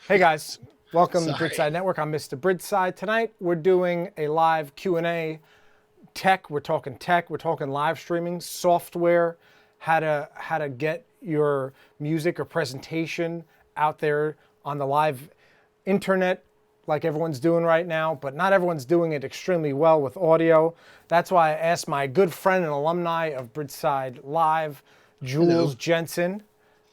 Hey guys, welcome to Sorry. Bridgeside Network. I'm Mr. Bridgeside. Tonight we're doing a live Q&A tech. We're talking live streaming, software, how to get your music or presentation out there on the live internet like everyone's doing right now, but not everyone's doing it extremely well with audio. That's why I asked my good friend and alumni of Bridgeside Live, Jules Hello. Jenssen.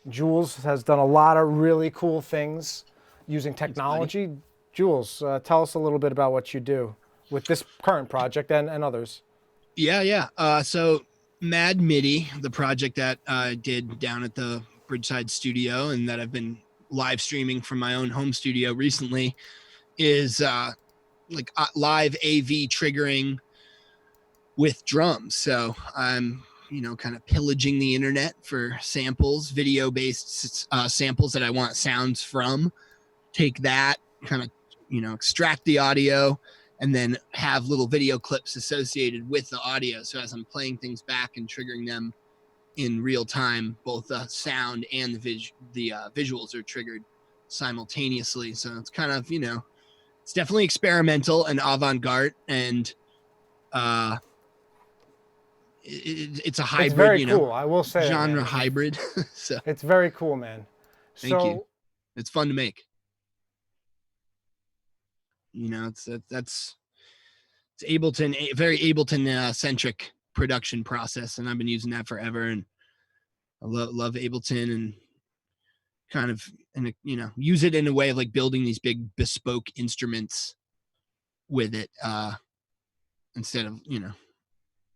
Jules has done a lot of really cool things using Thanks, buddy. technology. Jules, tell us a little bit about what you do with this current project and others. Yeah. So Mad MIDI, the project that I did down at the Bridgeside studio and that I've been live streaming from my own home studio recently, is live AV triggering with drums. So I'm, kind of pillaging the internet for samples, video based samples that I want sounds from. Take that, kind of, extract the audio, and then have little video clips associated with the audio. So as I'm playing things back and triggering them in real time, both the sound and the visuals are triggered simultaneously. So it's kind of, it's definitely experimental and avant-garde, and uh, it's a It's hybrid, very cool. I will say that, man. genre hybrid. So It's very cool, man. thank you. So It's fun to make. It's Ableton, a very Ableton centric production process, and I've been using that forever. And I love Ableton, and kind of, and use it in a way of like building these big bespoke instruments with it, instead of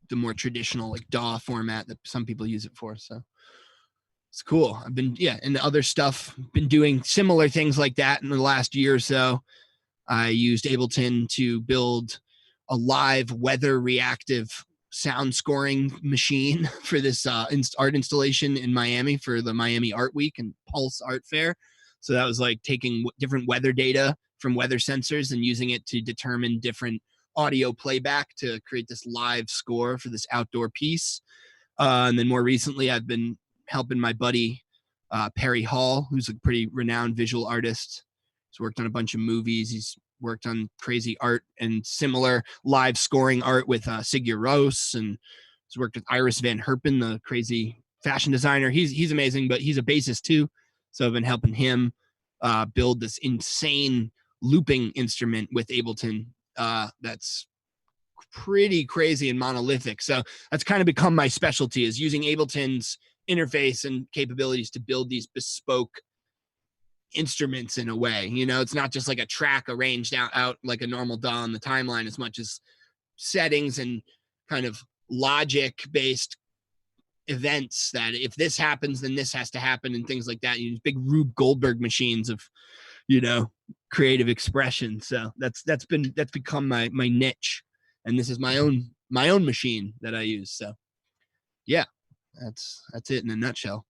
the more traditional like DAW format that some people use it for. So it's cool. I've been and other stuff, been doing similar things like that in the last year or so. I used Ableton to build a live weather reactive sound scoring machine for this art installation in Miami for the Miami Art Week and Pulse Art Fair. So that was like taking different weather data from weather sensors and using it to determine different audio playback to create this live score for this outdoor piece. And then more recently, I've been helping my buddy Perry Hall, who's a pretty renowned visual artist. He's worked on a bunch of movies. He's worked on crazy art and similar live scoring art with Sigur Rós, and he's worked with Iris Van Herpen, the crazy fashion designer. He's amazing, but he's a bassist too. So I've been helping him build this insane looping instrument with Ableton that's pretty crazy and monolithic. So that's kind of become my specialty, is using Ableton's interface and capabilities to build these bespoke instruments in a way. It's not just like a track arranged out like a normal DAW on the timeline, as much as settings and kind of logic based events that if this happens, then this has to happen, and things like that. Use big Rube Goldberg machines of, creative expression. So that's become my niche, and this is my own machine that I use. So yeah, that's it in a nutshell.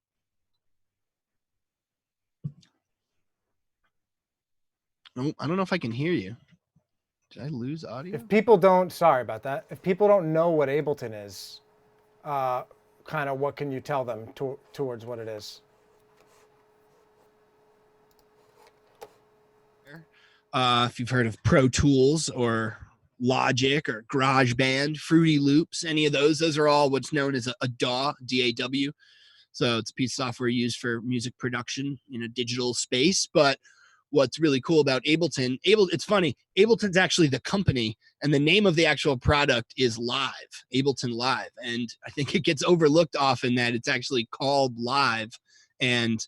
I don't know if I can hear you. Did I lose audio? if people don't, sorry about that. If people don't know what Ableton is, kind of what can you tell them towards what it is? If you've heard of Pro Tools or Logic or GarageBand, Fruity Loops, any of those are all what's known as a DAW, D-A-W. So it's a piece of software used for music production in a digital space. But what's really cool about Ableton, it's funny, Ableton's actually the company, and the name of the actual product is Live, Ableton Live. And I think it gets overlooked often that it's actually called Live and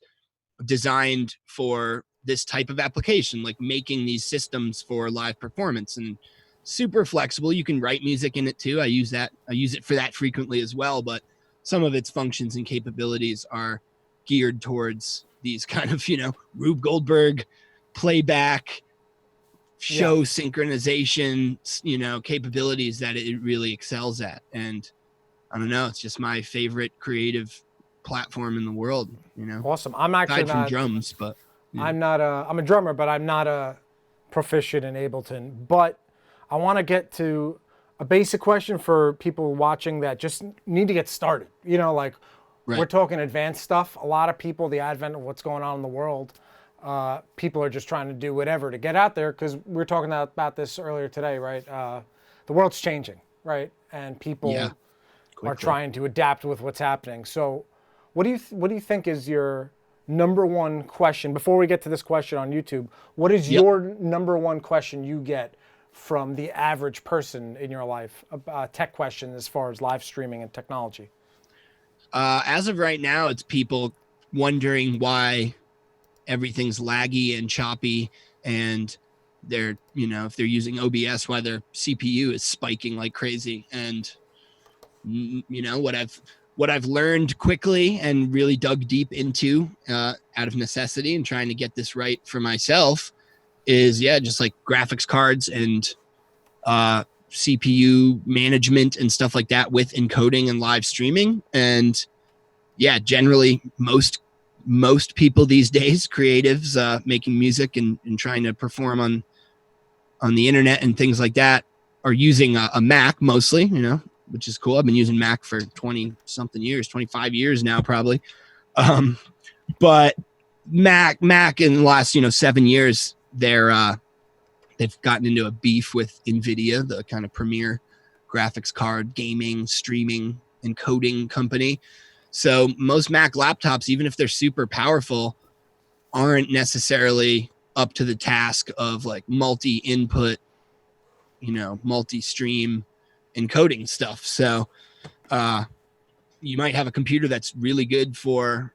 designed for this type of application, like making these systems for live performance, and super flexible. You can write music in it too. I use it for that frequently as well, but some of its functions and capabilities are geared towards these kind of, Rube Goldberg playback, show synchronization, capabilities that it really excels at. And I don't know, it's just my favorite creative platform in the world, Awesome. I'm actually aside from not. drums, but I'm a drummer, but I'm not a proficient in Ableton. But I want to get to a basic question for people watching that just need to get started. Like right. we're talking advanced stuff. A lot of people, the advent of what's going on in the world, people are just trying to do whatever to get out there, because we were talking about this earlier today, right? The world's changing, right? And people are trying to adapt with what's happening. So what do you think is your number one question, before we get to this question on YouTube? What is your number one question you get from the average person in your life, tech question as far as live streaming and technology? As of right now, it's people wondering why everything's laggy and choppy, and they're, if they're using OBS, why their CPU is spiking like crazy. And what I've learned quickly and really dug deep into out of necessity and trying to get this right for myself is just like graphics cards and CPU management and stuff like that with encoding and live streaming. And generally most people these days, creatives making music and trying to perform on the internet and things like that, are using a Mac mostly, which is cool. I've been using Mac for 20 something years, 25 years now, probably. But Mac in the last, 7 years, they've gotten into a beef with NVIDIA, the kind of premier graphics card, gaming, streaming, encoding company. So most Mac laptops, even if they're super powerful, aren't necessarily up to the task of like multi-input, multi-stream encoding stuff. So you might have a computer that's really good for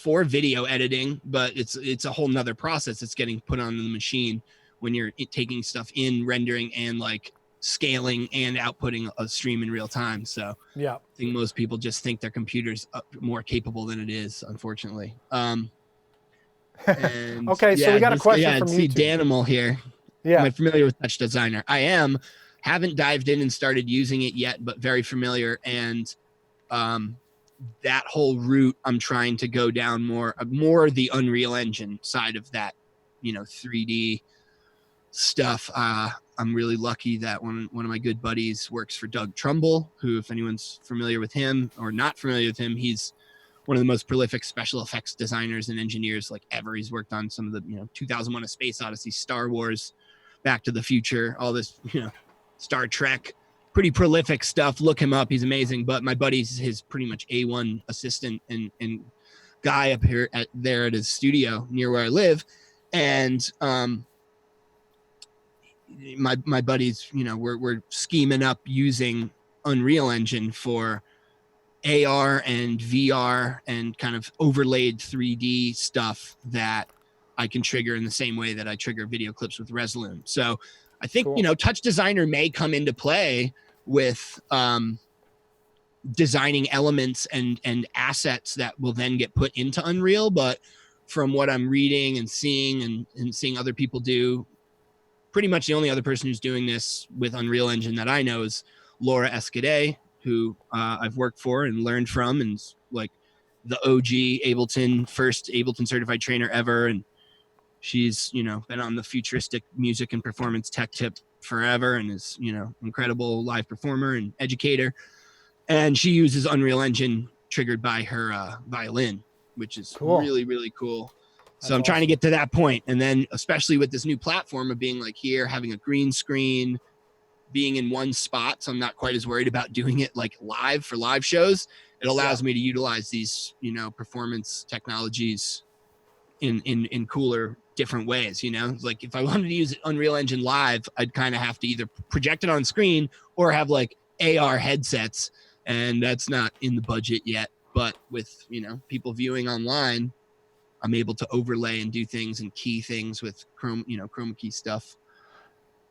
video editing, but it's a whole nother process that's getting put on the machine when you're taking stuff in, rendering, and like scaling and outputting a stream in real time. So I think most people just think their computer's more capable than it is, unfortunately. And okay, so we got a question from see YouTube. Danimal here. Am I familiar with Touch Designer? I am. Haven't dived in and started using it yet, but very familiar. And that whole route, I'm trying to go down more the Unreal Engine side of that, 3D stuff. I'm really lucky that one of my good buddies works for Doug Trumbull, who, if anyone's familiar with him or not familiar with him, he's one of the most prolific special effects designers and engineers like ever. He's worked on some of the 2001: A Space Odyssey, Star Wars, Back to the Future, all this, Star Trek, pretty prolific stuff. Look him up. He's amazing. But my buddy's his pretty much A1 assistant and guy up here at his studio near where I live. And my buddies, we're scheming up using Unreal Engine for AR and VR and kind of overlaid 3D stuff that I can trigger in the same way that I trigger video clips with Resolume. So I think, Touch Designer may come into play with designing elements and assets that will then get put into Unreal. But from what I'm reading and seeing and seeing other people do, pretty much the only other person who's doing this with Unreal Engine that I know is Laura Escudé, who I've worked for and learned from, and like the OG first Ableton certified trainer ever. And she's, been on the futuristic music and performance tech tip forever and is, incredible live performer and educator. And she uses Unreal Engine triggered by her violin, which is really, really cool. So I'm trying to get to that point. And then especially with this new platform of being like here, having a green screen, being in one spot, so I'm not quite as worried about doing it like live for live shows. It allows me to utilize these, performance technologies in cooler, different ways. Like if I wanted to use Unreal Engine live, I'd kind of have to either project it on screen or have like AR headsets, and that's not in the budget yet. But with people viewing online, I'm able to overlay and do things and key things with chroma key stuff.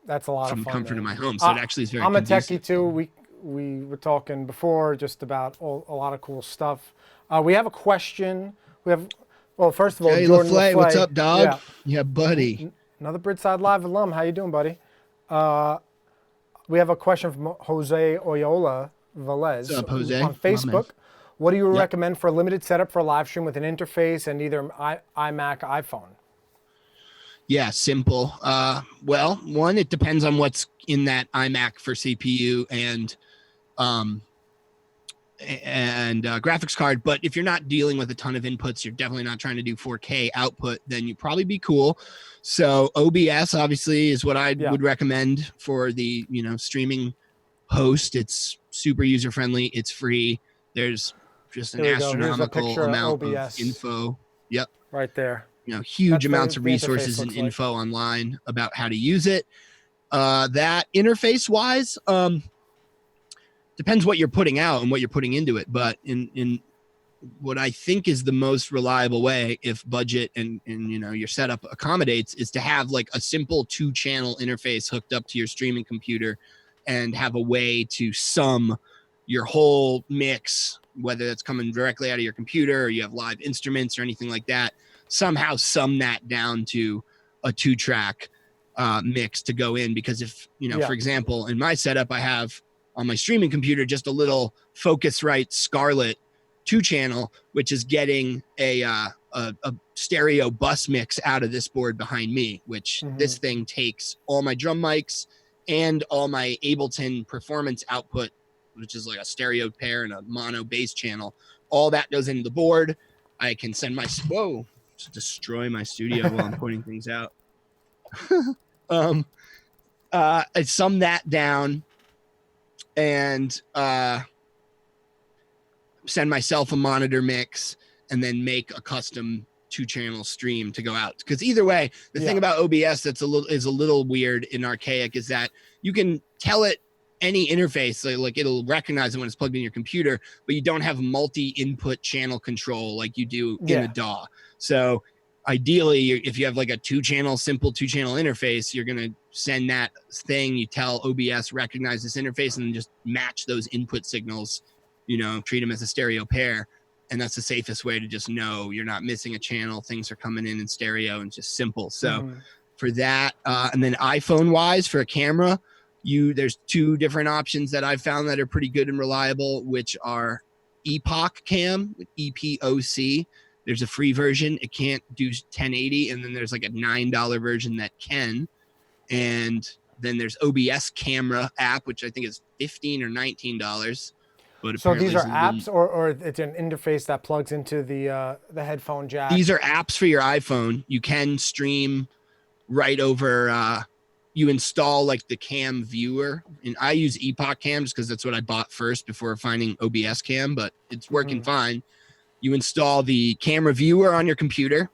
That's a lot of fun. From the comfort of my home. So it actually is very I'm conducive. a techie too. We were talking before just about a lot of cool stuff. We have a question. Well, first of all, hey, Jordan LaFlay, LaFlay. what's up, dog? Yeah, buddy. Another Bridgeside Live alum. How you doing, buddy? We have a question from Jose Oyola Velez. What's up, Jose? On Facebook. What do you recommend for a limited setup for a live stream with an interface and either iMac, iPhone? Yeah, simple. Well, one, it depends on what's in that iMac for CPU and and graphics card. But if you're not dealing with a ton of inputs, you're definitely not trying to do 4K output, then you'd probably be cool. So OBS obviously is what I would recommend for the, streaming host. It's super user friendly. It's free. There's just an astronomical amount of info. Yep. Right there. Huge amounts of resources and info online about how to use it. That interface wise, depends what you're putting out and what you're putting into it. But in what I think is the most reliable way, if budget and your setup accommodates, is to have like a simple 2-channel interface hooked up to your streaming computer and have a way to sum your whole mix, whether that's coming directly out of your computer or you have live instruments or anything like that, somehow sum that down to a 2-track mix to go in. Because if, for example, in my setup, I have on my streaming computer just a little Focusrite Scarlett 2-channel, which is getting a stereo bus mix out of this board behind me, which this thing takes all my drum mics and all my Ableton performance output, which is like a stereo pair and a mono bass channel. All that goes into the board. I can send my just destroy my studio while I'm pointing things out. I sum that down and send myself a monitor mix and then make a custom 2-channel stream to go out. Because either way, the thing about OBS that's a little weird and archaic is that you can tell it any interface, like it'll recognize it when it's plugged in your computer, but you don't have multi-input channel control like you do in a DAW. So ideally, if you have like a simple 2-channel interface, you're going to send that thing, you tell OBS recognize this interface and then just match those input signals, treat them as a stereo pair. And that's the safest way to just know you're not missing a channel. Things are coming in stereo and just simple. So for that, and then iPhone wise for a camera, there's 2 different options that I've found that are pretty good and reliable, which are Epoch Cam, EPOC. There's a free version. It can't do 1080. And then there's like a $9 version that can. And then there's OBS Camera app, which I think is $15 or $19. But so these are apps or it's an interface that plugs into the headphone jack? These are apps for your iPhone. You can stream right over, you install like the cam viewer. And I use Epoch Cam just because that's what I bought first before finding OBS Cam, but it's working fine. You install the camera viewer on your computer,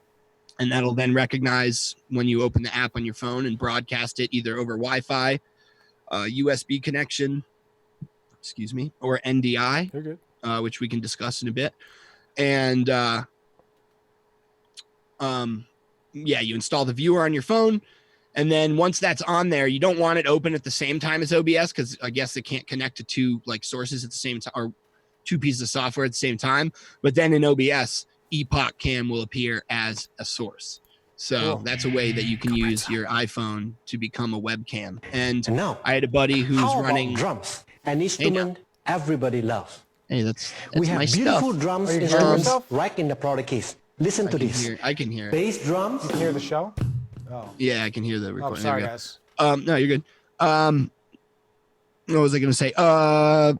and that'll then recognize when you open the app on your phone and broadcast it either over Wi-Fi, USB connection, or NDI, You're good. which we can discuss in a bit. And you install the viewer on your phone. And then once that's on there, you don't want it open at the same time as OBS because I guess it can't connect to 2 like sources at the same time, or 2 pieces of software at the same time. But then in OBS, Epoch Cam will appear as a source. So that's a way that you can use your iPhone to become a webcam. And now, I had a buddy who's running drums, an instrument everybody loves. Hey, that's we have my beautiful stuff. drums instruments right in the product case. Listen to this. I can hear it. Bass drums. You can hear the show? Oh. Yeah, I can hear the recording. Oh, sorry, guys. No, you're good. What was I going to say? I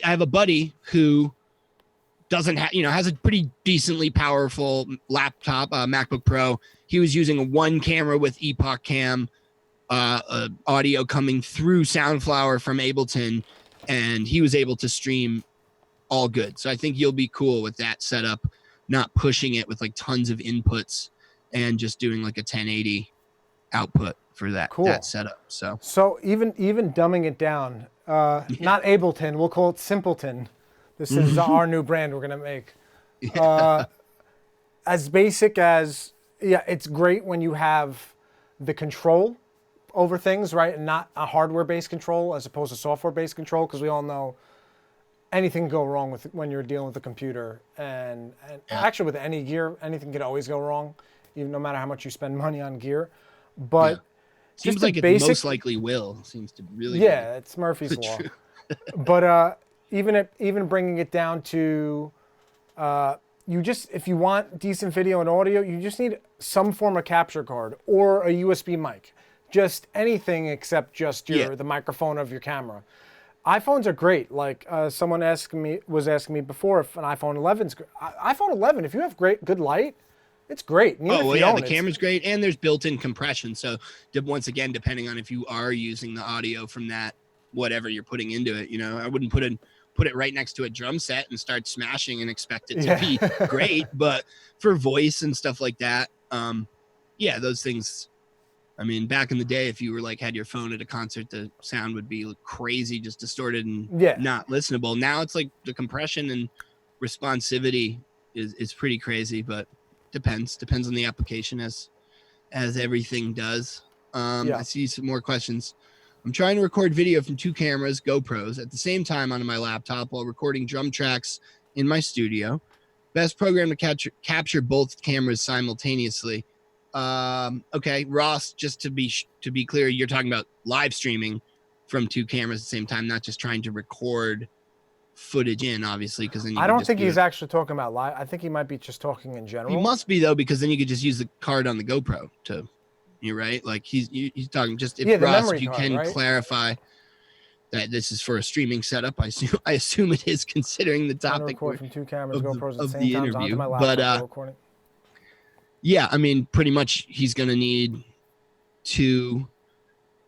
have a buddy who doesn't have, has a pretty decently powerful laptop, MacBook Pro. He was using a 1 camera with Epoch Cam, audio coming through Soundflower from Ableton, and he was able to stream all good. So I think you'll be cool with that setup, not pushing it with like tons of inputs and just doing like a 1080 output for that setup. So even dumbing it down, not Ableton, we'll call it Simpleton. This is our new brand we're gonna make. As basic as, it's great when you have the control over things, right? And not a hardware-based control as opposed to software-based control, because we all know anything can go wrong when you're dealing with a computer. And actually with any gear, anything can always go wrong, even no matter how much you spend money on gear. But seems like it most likely will. Seems to really it's Murphy's Law. But even bringing it down to if you want decent video and audio, you just need some form of capture card or a USB mic. Just anything except just the microphone of your camera. iPhones are great. Like someone was asking me before if an iPhone 11's iPhone 11. If you have good light, it's great. And even Oh, if well, you yeah, don't, the camera's great, and there's built-in compression. So once again, depending on if you are using the audio from that, whatever you're putting into it, I wouldn't put it right next to a drum set and start smashing and expect it to be great. But for voice and stuff like that, yeah, those things. I mean, back in the day, if you were like had your phone at a concert, the sound would be crazy, just distorted and not listenable. Now it's like the compression and responsivity is pretty crazy, but depends on the application as everything does. I see some more questions. I'm trying to record video from 2 cameras, GoPros, at the same time on my laptop while recording drum tracks in my studio. Best program to capture both cameras simultaneously. Okay, Ross, just to be clear, you're talking about live streaming from 2 cameras at the same time, not just trying to record footage in, obviously, because then I don't think he's actually talking about live. I think he might be just talking in general. He must be, though, because then you could just use the card on the GoPro to, you're right. Like he's talking just if Ross, if you can clarify that this is for a streaming setup. I assume it is, considering the topic record from 2 cameras, GoPros of the interview. But yeah, I mean, pretty much he's going to need 2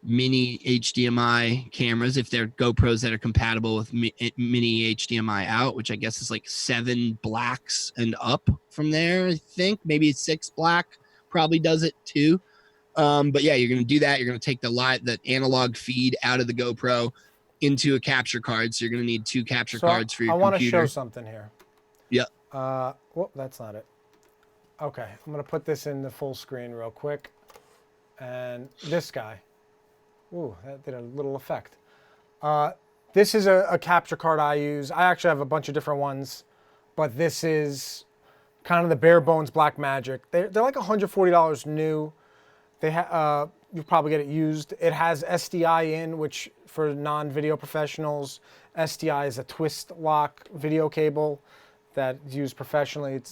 mini HDMI cameras if they're GoPros that are compatible with mini HDMI out, which I guess is like 7 blacks and up from there. I think maybe 6 black probably does it too. But yeah, you're going to do that. You're going to take the analog feed out of the GoPro into a capture card. So you're going to need 2 capture cards for your computer. I want to show something here. Yeah. Well, that's not it. Okay, I'm going to put this in the full screen real quick. And this guy. Ooh, that did a little effect. This is a capture card I use. I actually have a bunch of different ones, but this is kind of the bare bones Blackmagic. They're like $140 new. You probably get it used. It has SDI in, which for non-video professionals, SDI is a twist lock video cable that's used professionally.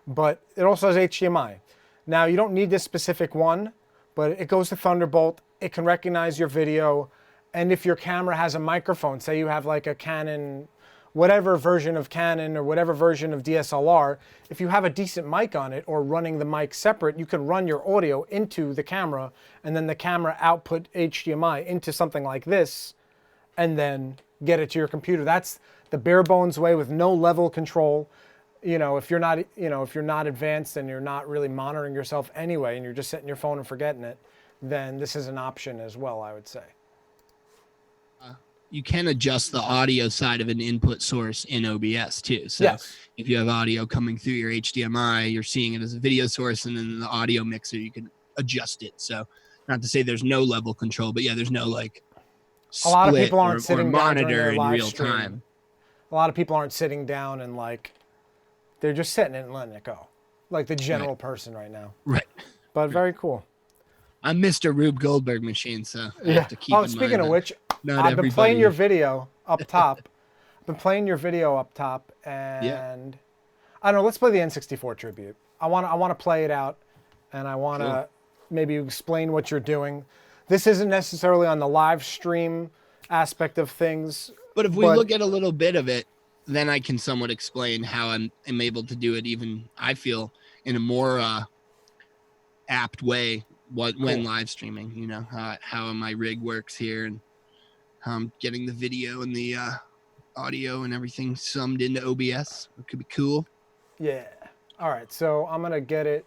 But it also has HDMI. Now, you don't need this specific one, but it goes to Thunderbolt. It can recognize your video. And if your camera has a microphone, say you have like a Canon, whatever version of Canon or whatever version of DSLR, if you have a decent mic on it or running the mic separate, you can run your audio into the camera and then the camera output HDMI into something like this and then get it to your computer. That's the bare bones way with no level control. If you're not advanced and you're not really monitoring yourself anyway and you're just setting your phone and forgetting it, then this is an option as well, I would say. You can adjust the audio side of an input source in OBS too. So if you have audio coming through your HDMI, you're seeing it as a video source, and then the audio mixer, you can adjust it. So not to say there's no level control, but yeah, there's no like a lot of people aren't sitting down monitor in real time. A lot of people aren't sitting down and like they're just setting it and letting it go, like the general person right now. Right. But very cool. I'm Mr. Rube Goldberg machine, so I have to keep. Oh, speaking of which, I've been playing your video up top. And I don't know. Let's play the N64 tribute. I want to play it out, and I want to maybe explain what you're doing. This isn't necessarily on the live stream aspect of things. But if we look at a little bit of it, then I can somewhat explain how I'm able to do it. Even I feel in a more apt way. When live streaming, how my rig works here and how I'm getting the video and the audio and everything summed into OBS. It could be cool. Yeah. All right. So I'm going to get it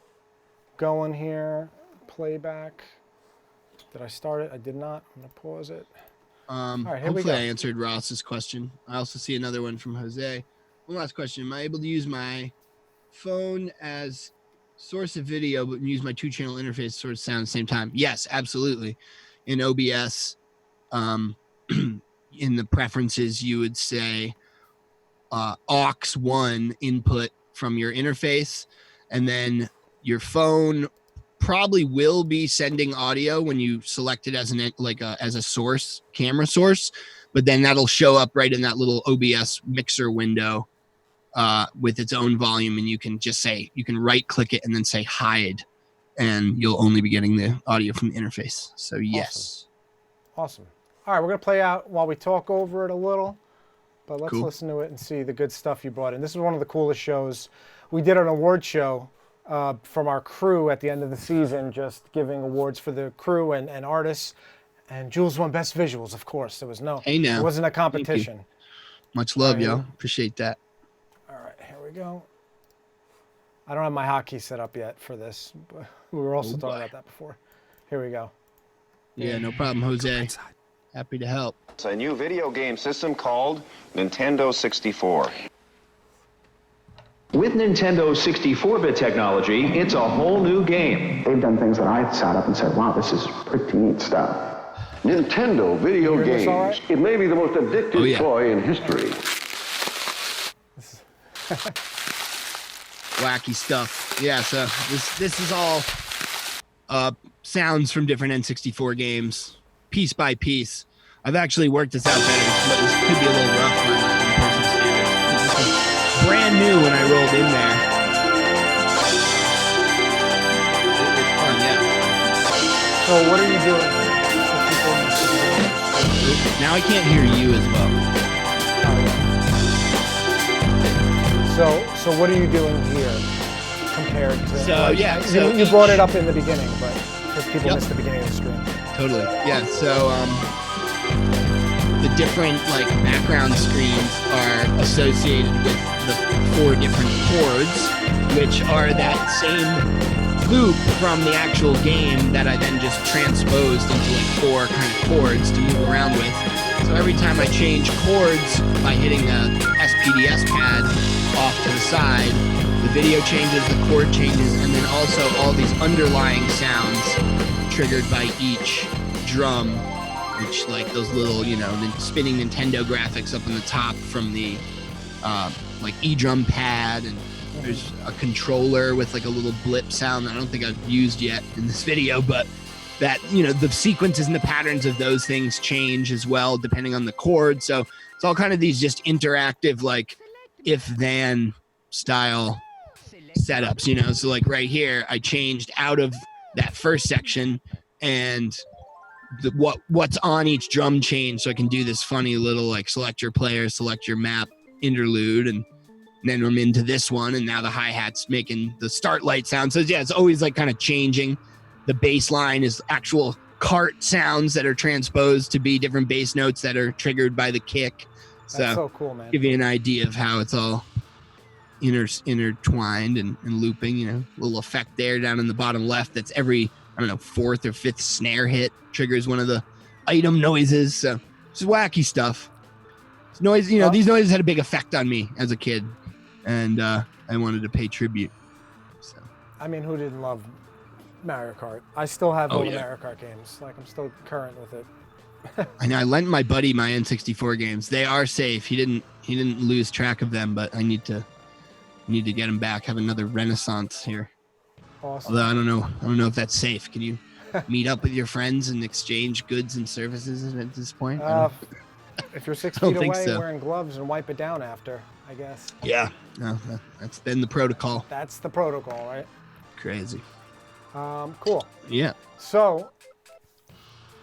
going here. Playback. Did I start it? I did not. I'm going to pause it. All right, here hopefully I answered Ross's question. I also see another one from Jose. One last question. Am I able to use my phone as source of video but use my 2-channel interface source of sound at the same time? Yes, absolutely. In OBS, in the preferences, you would say aux 1 input from your interface, and then your phone probably will be sending audio when you select it as as a source, camera source, but then that'll show up right in that little OBS mixer window with its own volume, and you can right click it and then say hide, and you'll only be getting the audio from the interface. So yes. Awesome. All right, we're going to play out while we talk over it a little, but let's Cool. listen to it and see the good stuff you brought in. This is one of the coolest shows. We did an award show from our crew at the end of the season, just giving awards for the crew and artists. And Jules won Best Visuals, of course. There was no, Hey, now. it wasn't a competition. Much love, All right, y'all. Appreciate that. All right, here we go. I don't have my hotkey set up yet for this, but we were also talking about that before. Here we go. Yeah, no problem, Jose. Happy to help. It's a new video game system called Nintendo 64. With Nintendo's 64-bit technology, it's a whole new game. They've done things that I sat up and said, wow, this is pretty neat stuff. Nintendo video hear this games. all right? It may be the most addictive toy in history. Wacky stuff. Yeah, so this is all sounds from different N64 games, piece by piece. I've actually worked this out better, but this could be a little rough by my own personal standards. This was brand new when I rolled in there. It's fun, yeah. So what are you doing? Now I can't hear you as well. So what are you doing here compared to? So, yeah, so you brought it up in the beginning, but because people Yep. missed the beginning of the stream. Totally. Yeah. So the different like background screens are associated with the 4 different chords, which are that same loop from the actual game that I then just transposed into like 4 kind of chords to move around with. So every time I change chords by hitting a SPDS pad off to the side, the video changes, the chord changes, and then also all these underlying sounds triggered by each drum, which like those little, the spinning Nintendo graphics up in the top from the like E-drum pad, and there's a controller with like a little blip sound that I don't think I've used yet in this video, but that, the sequences and the patterns of those things change as well depending on the chord. So it's all kind of these just interactive, like if-then style setups, so like right here, I changed out of that first section and what's on each drum changed, so I can do this funny little like select your player, select your map interlude, and then I'm into this one, and now the hi-hat's making the start light sound. So yeah, it's always like kind of changing. The bass line is actual cart sounds that are transposed to be different bass notes that are triggered by the kick. That's so cool, man. Give you an idea of how it's all intertwined and looping, little effect there down in the bottom left. That's every, 4th or 5th snare hit triggers one of the item noises. So it's wacky stuff. It's noise, these noises had a big effect on me as a kid, and I wanted to pay tribute. So I mean, who didn't love Mario Kart? I still have all the yeah. Mario Kart games. Like, I'm still current with it. I know I lent my buddy my N64 games. They are safe. He didn't lose track of them, but I need to get him back. Have another renaissance here. Awesome. Although I don't know if that's safe. Can you meet up with your friends and exchange goods and services at this point? If you're 6 don't feet think away, so. wearing gloves and wipe it down after, I guess. Yeah, no, that's been the protocol. That's the protocol, right? Crazy. Cool. Yeah. So,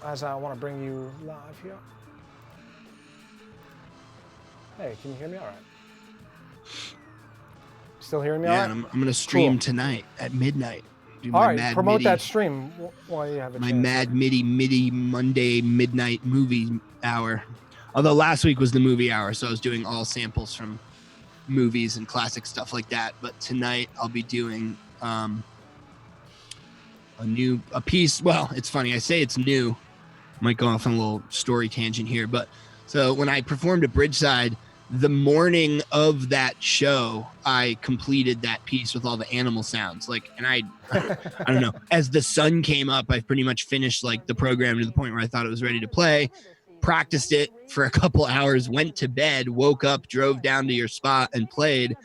as I want to bring you live here. Hey, can you hear me all right? Still hearing me all Yeah, right? and I'm gonna stream Cool. tonight at midnight. Do All my right, Mad promote MIDI, that stream while you have a my chance. Mad MIDI Monday midnight movie hour. Although last week was the movie hour, so I was doing all samples from movies and classic stuff like that. But tonight I'll be doing a piece. Well, it's funny. I say it's new. Might go off on a little story tangent here, but so when I performed at Bridgeside, the morning of that show, I completed that piece with all the animal sounds. And I don't know, as the sun came up, I pretty much finished like the program to the point where I thought it was ready to play, practiced it for a couple hours, went to bed, woke up, drove down to your spot and played,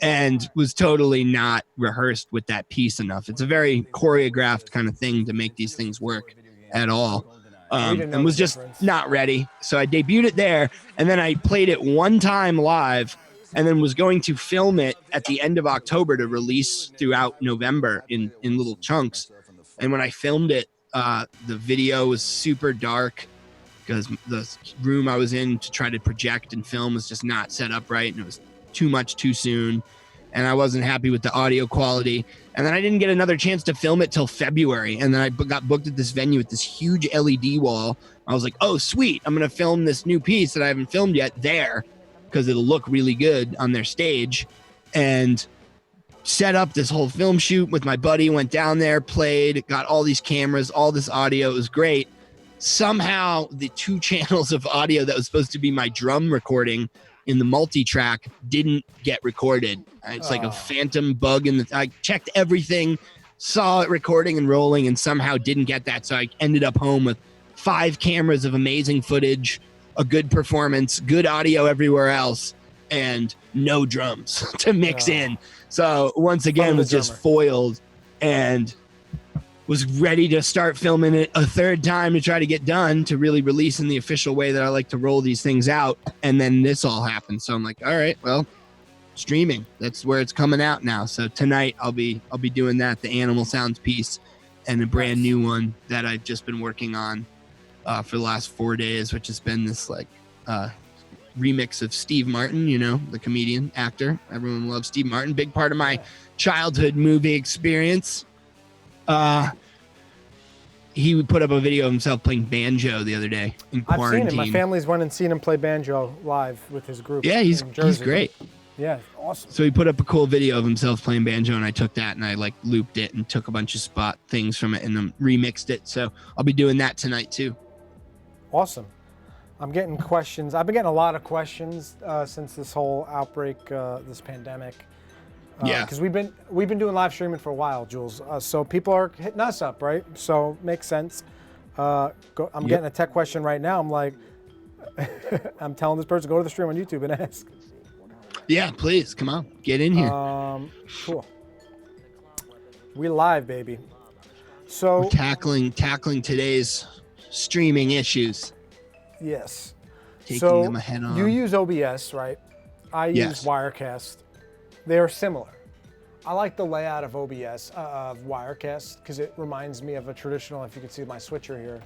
and was totally not rehearsed with that piece enough. It's a very choreographed kind of thing to make these things work at all. And was just not ready. So I debuted it there, and then I played it one time live, and then was going to film it at the end of October to release throughout November in little chunks. And when I filmed it, the video was super dark, because the room I was in to try to project and film was just not set up right, and it was too much too soon, and I wasn't happy with the audio quality. And then I didn't get another chance to film it till February, and then I got booked at this venue with this huge LED wall. I was like, oh sweet, I'm gonna film this new piece that I haven't filmed yet there, because it'll look really good on their stage. And set up this whole film shoot with my buddy, went down there, played, got all these cameras, all this audio. It was great. Somehow the 2 channels of audio that was supposed to be my drum recording in the multi-track didn't get recorded. It's like a phantom bug I checked everything, saw it recording and rolling, and somehow didn't get that. So I ended up home with 5 cameras of amazing footage, a good performance, good audio everywhere else, and no drums to mix in. So once again was just foiled, and was ready to start filming it a third time to try to get done to really release in the official way that I like to roll these things out. And then this all happened. So I'm like, all right, well, streaming, that's where it's coming out now. So tonight I'll be doing that, the Animal Sounds piece, and a brand new one that I've just been working on for the last 4 days, which has been this like remix of Steve Martin, you know, the comedian, actor. Everyone loves Steve Martin. Big part of my childhood movie experience. He would put up a video of himself playing banjo the other day in quarantine. I've seen him. My family's went and seen him play banjo live with his group. Yeah, he's great. Yeah, awesome. So he put up a cool video of himself playing banjo, and I took that and I like looped it and took a bunch of spot things from it and then remixed it. So I'll be doing that tonight too. Awesome. I'm getting questions. I've been getting a lot of questions since this whole outbreak, this pandemic. Because we've been doing live streaming for a while, Jules. So people are hitting us up, right? So makes sense. I'm getting a tech question right now. I'm like, I'm telling this person, go to the stream on YouTube and ask. Yeah, please come on, get in here. Cool. We live, baby. So we're tackling today's streaming issues. Yes. Taking them head on. You use OBS, right? I use Wirecast. They're similar. I like the layout of OBS, of Wirecast, because it reminds me of a traditional, if you can see my switcher here,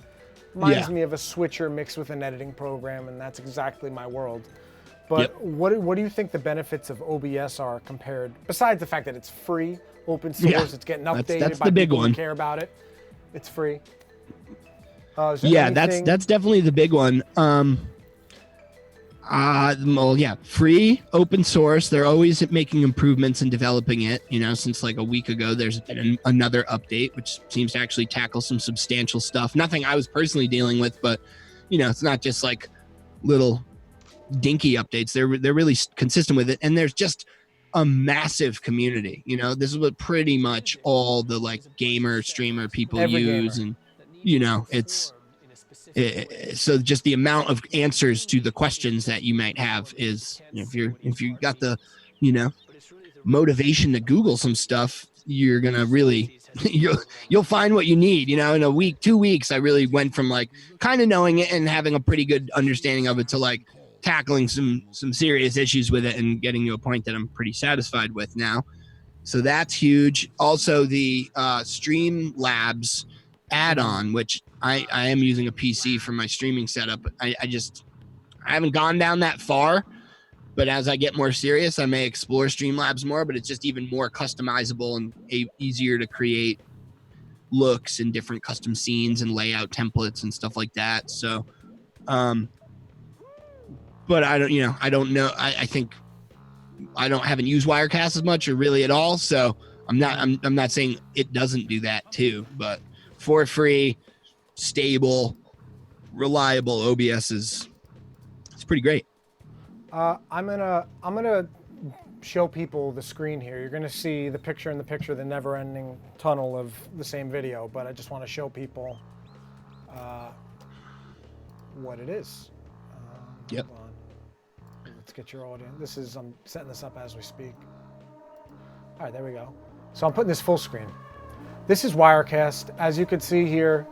reminds me of a switcher mixed with an editing program, and that's exactly my world. But what do you think the benefits of OBS are compared, besides the fact that it's free, open source, it's getting updated that's by the big people one. who care about it, it's free. That's definitely the big one. Free, open source. They're always making improvements and developing it. You know, since like a week ago, there's been another update, which seems to actually tackle some substantial stuff. Nothing I was personally dealing with, but you know, it's not just like little dinky updates. They're really consistent with it, and there's just a massive community. You know, this is what pretty much all the like gamer streamer people use, and you know, so just the amount of answers to the questions that you might have is, you know, if you got the, you know, motivation to Google some stuff, you're gonna really you'll find what you need. You know, in a week, 2 weeks, I really went from like kind of knowing it and having a pretty good understanding of it to like tackling some serious issues with it and getting to a point that I'm pretty satisfied with now. So that's huge. Also, the Streamlabs add-on, which I am using a PC for my streaming setup. I haven't gone down that far, but as I get more serious, I may explore Streamlabs more, but it's just even more customizable and easier to create looks and different custom scenes and layout templates and stuff like that. So, but I don't know. I think I haven't used Wirecast as much or really at all. So I'm not saying it doesn't do that too, but for free, stable, reliable OBS it's pretty great. I'm gonna show people the screen here. You're gonna see the picture in the picture, the never-ending tunnel of the same video, but I just want to show people what it is. Hold on. Let's get your audience. I'm setting this up as we speak. All right, there we go. So I'm putting this full screen. This is Wirecast. As you can see here,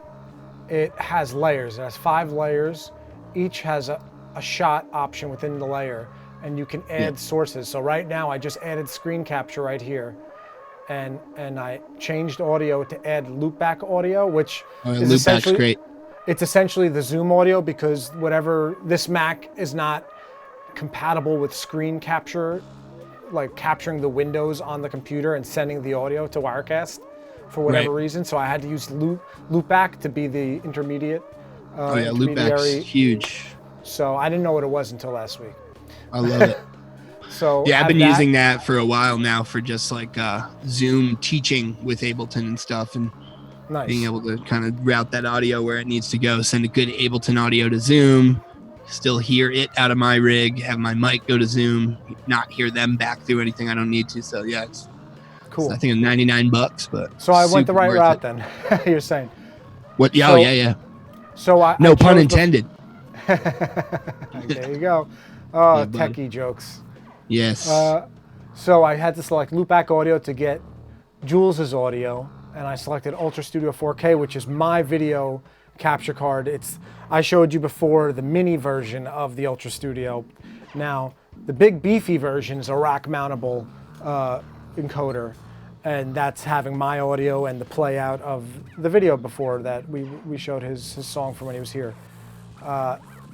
it has layers. It has 5 layers. Each has a shot option within the layer, and you can add sources. So right now, I just added screen capture right here, and I changed audio to add loopback audio, which is loopback's great. It's essentially the Zoom audio because this Mac is not compatible with screen capture, like capturing the windows on the computer and sending the audio to Wirecast for whatever reason. So I had to use loopback to be the intermediate. Loopback's huge. So I didn't know what it was until last week. I love it. So yeah, I've been using that for a while now for just like Zoom teaching with Ableton and stuff, and being able to kind of route that audio where it needs to go, send a good Ableton audio to Zoom, still hear it out of my rig, have my mic go to Zoom, not hear them back through anything I don't need to. So yeah, it's cool. I think $99, but so I went the right route then. You're saying? What? Yeah, so, yeah. So no pun intended. There you go. Oh, yeah, techie jokes. Yes. So I had to select loopback audio to get Jules's audio, and I selected Ultra Studio 4K, which is my video capture card. I showed you before the mini version of the Ultra Studio. Now, the big beefy version is a rack mountable encoder, and that's having my audio and the play out of the video before that we showed his song from when he was here.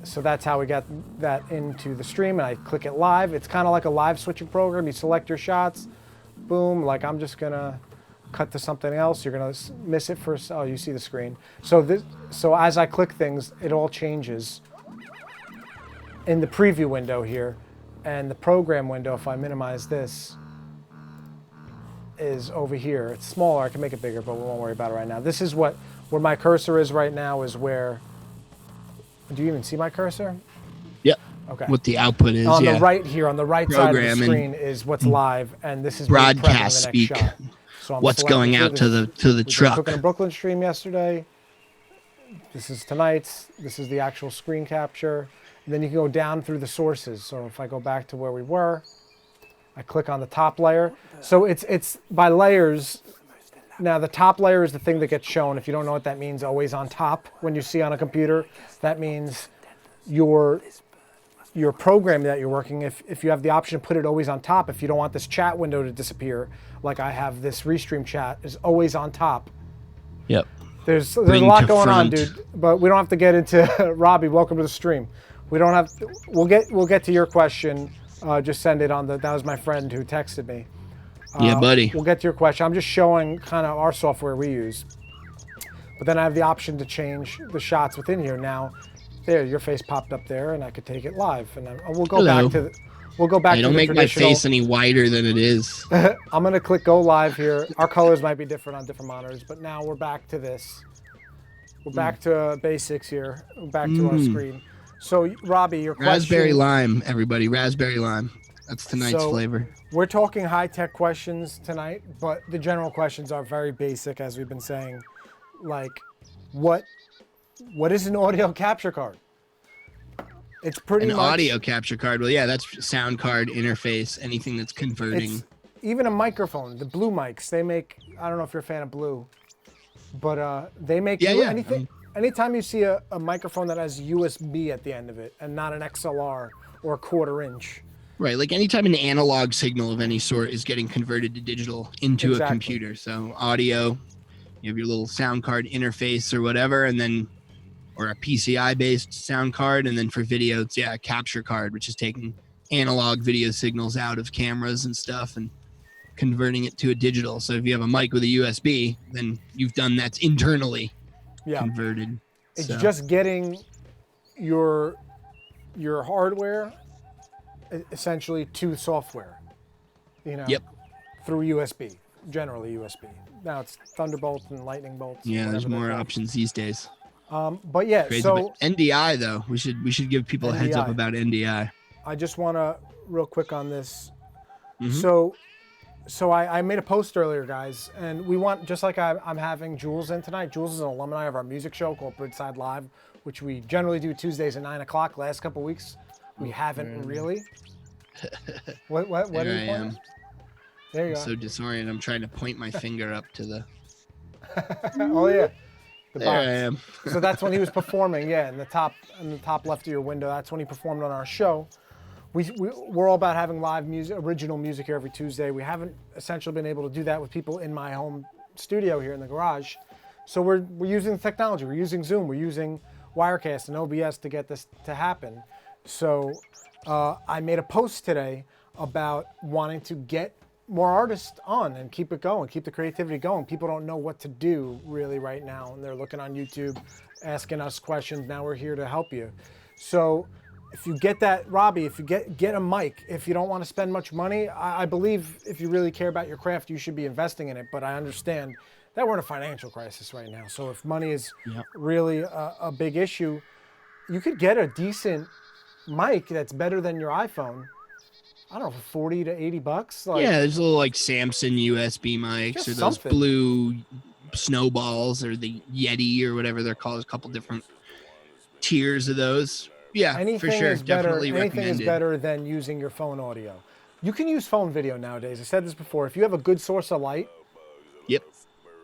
So that's how we got that into the stream, and I click it live. It's kind of like a live switching program. You select your shots, boom, like I'm just gonna cut to something else. You're gonna miss it first. Oh, you see the screen. So as I click things, it all changes in the preview window here, and the program window, if I minimize this, is over here. It's smaller. I can make it bigger, but we won't worry about it right now. This is where my cursor is right now. Is where. Do you even see my cursor? Yep. Okay. What the output is, on the right here, on the right side of the screen is what's live, and this is broadcast the next shot. So what's going out to the truck? Cooking a Brooklyn stream yesterday. This is tonight's. This is the actual screen capture. And then you can go down through the sources. So if I go back to where we were, I click on the top layer. So it's by layers. Now the top layer is the thing that gets shown. If you don't know what that means, always on top. When you see on a computer, that means your program that you're working. If you have the option to put it always on top, if you don't want this chat window to disappear, like I have this restream chat is always on top. Yep. There's a lot going on, dude. But we don't have to get into Robbie. Welcome to the stream. We don't have. We'll get to your question. Just send it on the. That was my friend who texted me. Yeah, buddy. We'll get to your question. I'm just showing kind of our software we use. But then I have the option to change the shots within here. Now, there, your face popped up there, and I could take it live. And we'll go back to. We'll go back to the don't make my face any wider than it is. I'm gonna click go live here. Our colors might be different on different monitors, but now we're back to this. We're back to basics here. We're back to our screen. So, Robbie, your question. Raspberry lime, everybody. Raspberry lime. That's tonight's flavor. We're talking high-tech questions tonight, but the general questions are very basic, as we've been saying. Like, what is an audio capture card? It's pretty much... An audio capture card. Well, yeah, that's sound card, interface, anything that's converting. Even a microphone, the Blue mics, they make... I don't know if you're a fan of Blue, but they make anything... Anytime you see a microphone that has USB at the end of it and not an XLR or a 1/4 inch. Right, like anytime an analog signal of any sort is getting converted to digital into a computer. So audio, you have your little sound card interface or whatever, and then, or a PCI-based sound card, and then for video, it's a capture card, which is taking analog video signals out of cameras and stuff and converting it to a digital. So if you have a mic with a USB, then you've done that's internally converted. It's just getting your hardware essentially to software, through USB, generally USB. Now it's Thunderbolt and Lightning bolts. Yeah, there's more options these days. But yeah, crazy. So but NDI though, we should give people a heads up about NDI. I just want to real quick on this. So I made a post earlier, guys, and we want, just like I'm having Jules in tonight. Jules is an alumni of our music show called Bridgeside Live, which we generally do Tuesdays at 9 o'clock. Last couple weeks, we haven't really. What are you pointing? There you go. I'm so disoriented. I'm trying to point my finger up to the... Oh, yeah. There I am. So that's when he was performing, in the top left of your window. That's when he performed on our show. We're all about having live music, original music here every Tuesday. We haven't essentially been able to do that with people in my home studio here in the garage. So we're using the technology. We're using Zoom. We're using Wirecast and OBS to get this to happen. So I made a post today about wanting to get more artists on and keep it going, keep the creativity going. People don't know what to do really right now, and they're looking on YouTube, asking us questions. Now we're here to help you. So if you get that, Robbie, if you get a mic, if you don't want to spend much money, I believe if you really care about your craft, you should be investing in it. But I understand that we're in a financial crisis right now. So if money is really a big issue, you could get a decent mic that's better than your iPhone. I don't know, for 40 to 80 bucks. Like, yeah, there's little like Samson USB mics or those something. blue snowballs or the Yeti or whatever they're called. There's a couple different tiers of those. Yeah, anything for sure. is better. Definitely Anything recommended. is better than using your phone audio. You can use phone video nowadays. I said this before. If you have a good source of light, Yep.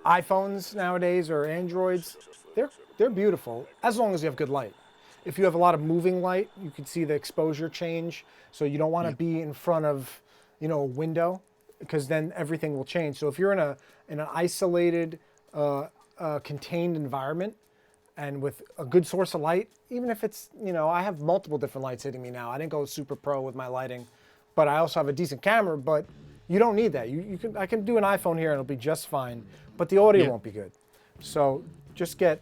iPhones nowadays or Androids, they're beautiful as long as you have good light. If you have a lot of moving light, you can see the exposure change. So you don't want to be in front of, a window, because then everything will change. So if you're in an isolated, contained environment, and with a good source of light, even if it's, I have multiple different lights hitting me now. I didn't go super pro with my lighting, but I also have a decent camera. But you don't need that. I can do an iPhone here and it'll be just fine, but the audio won't be good. So just get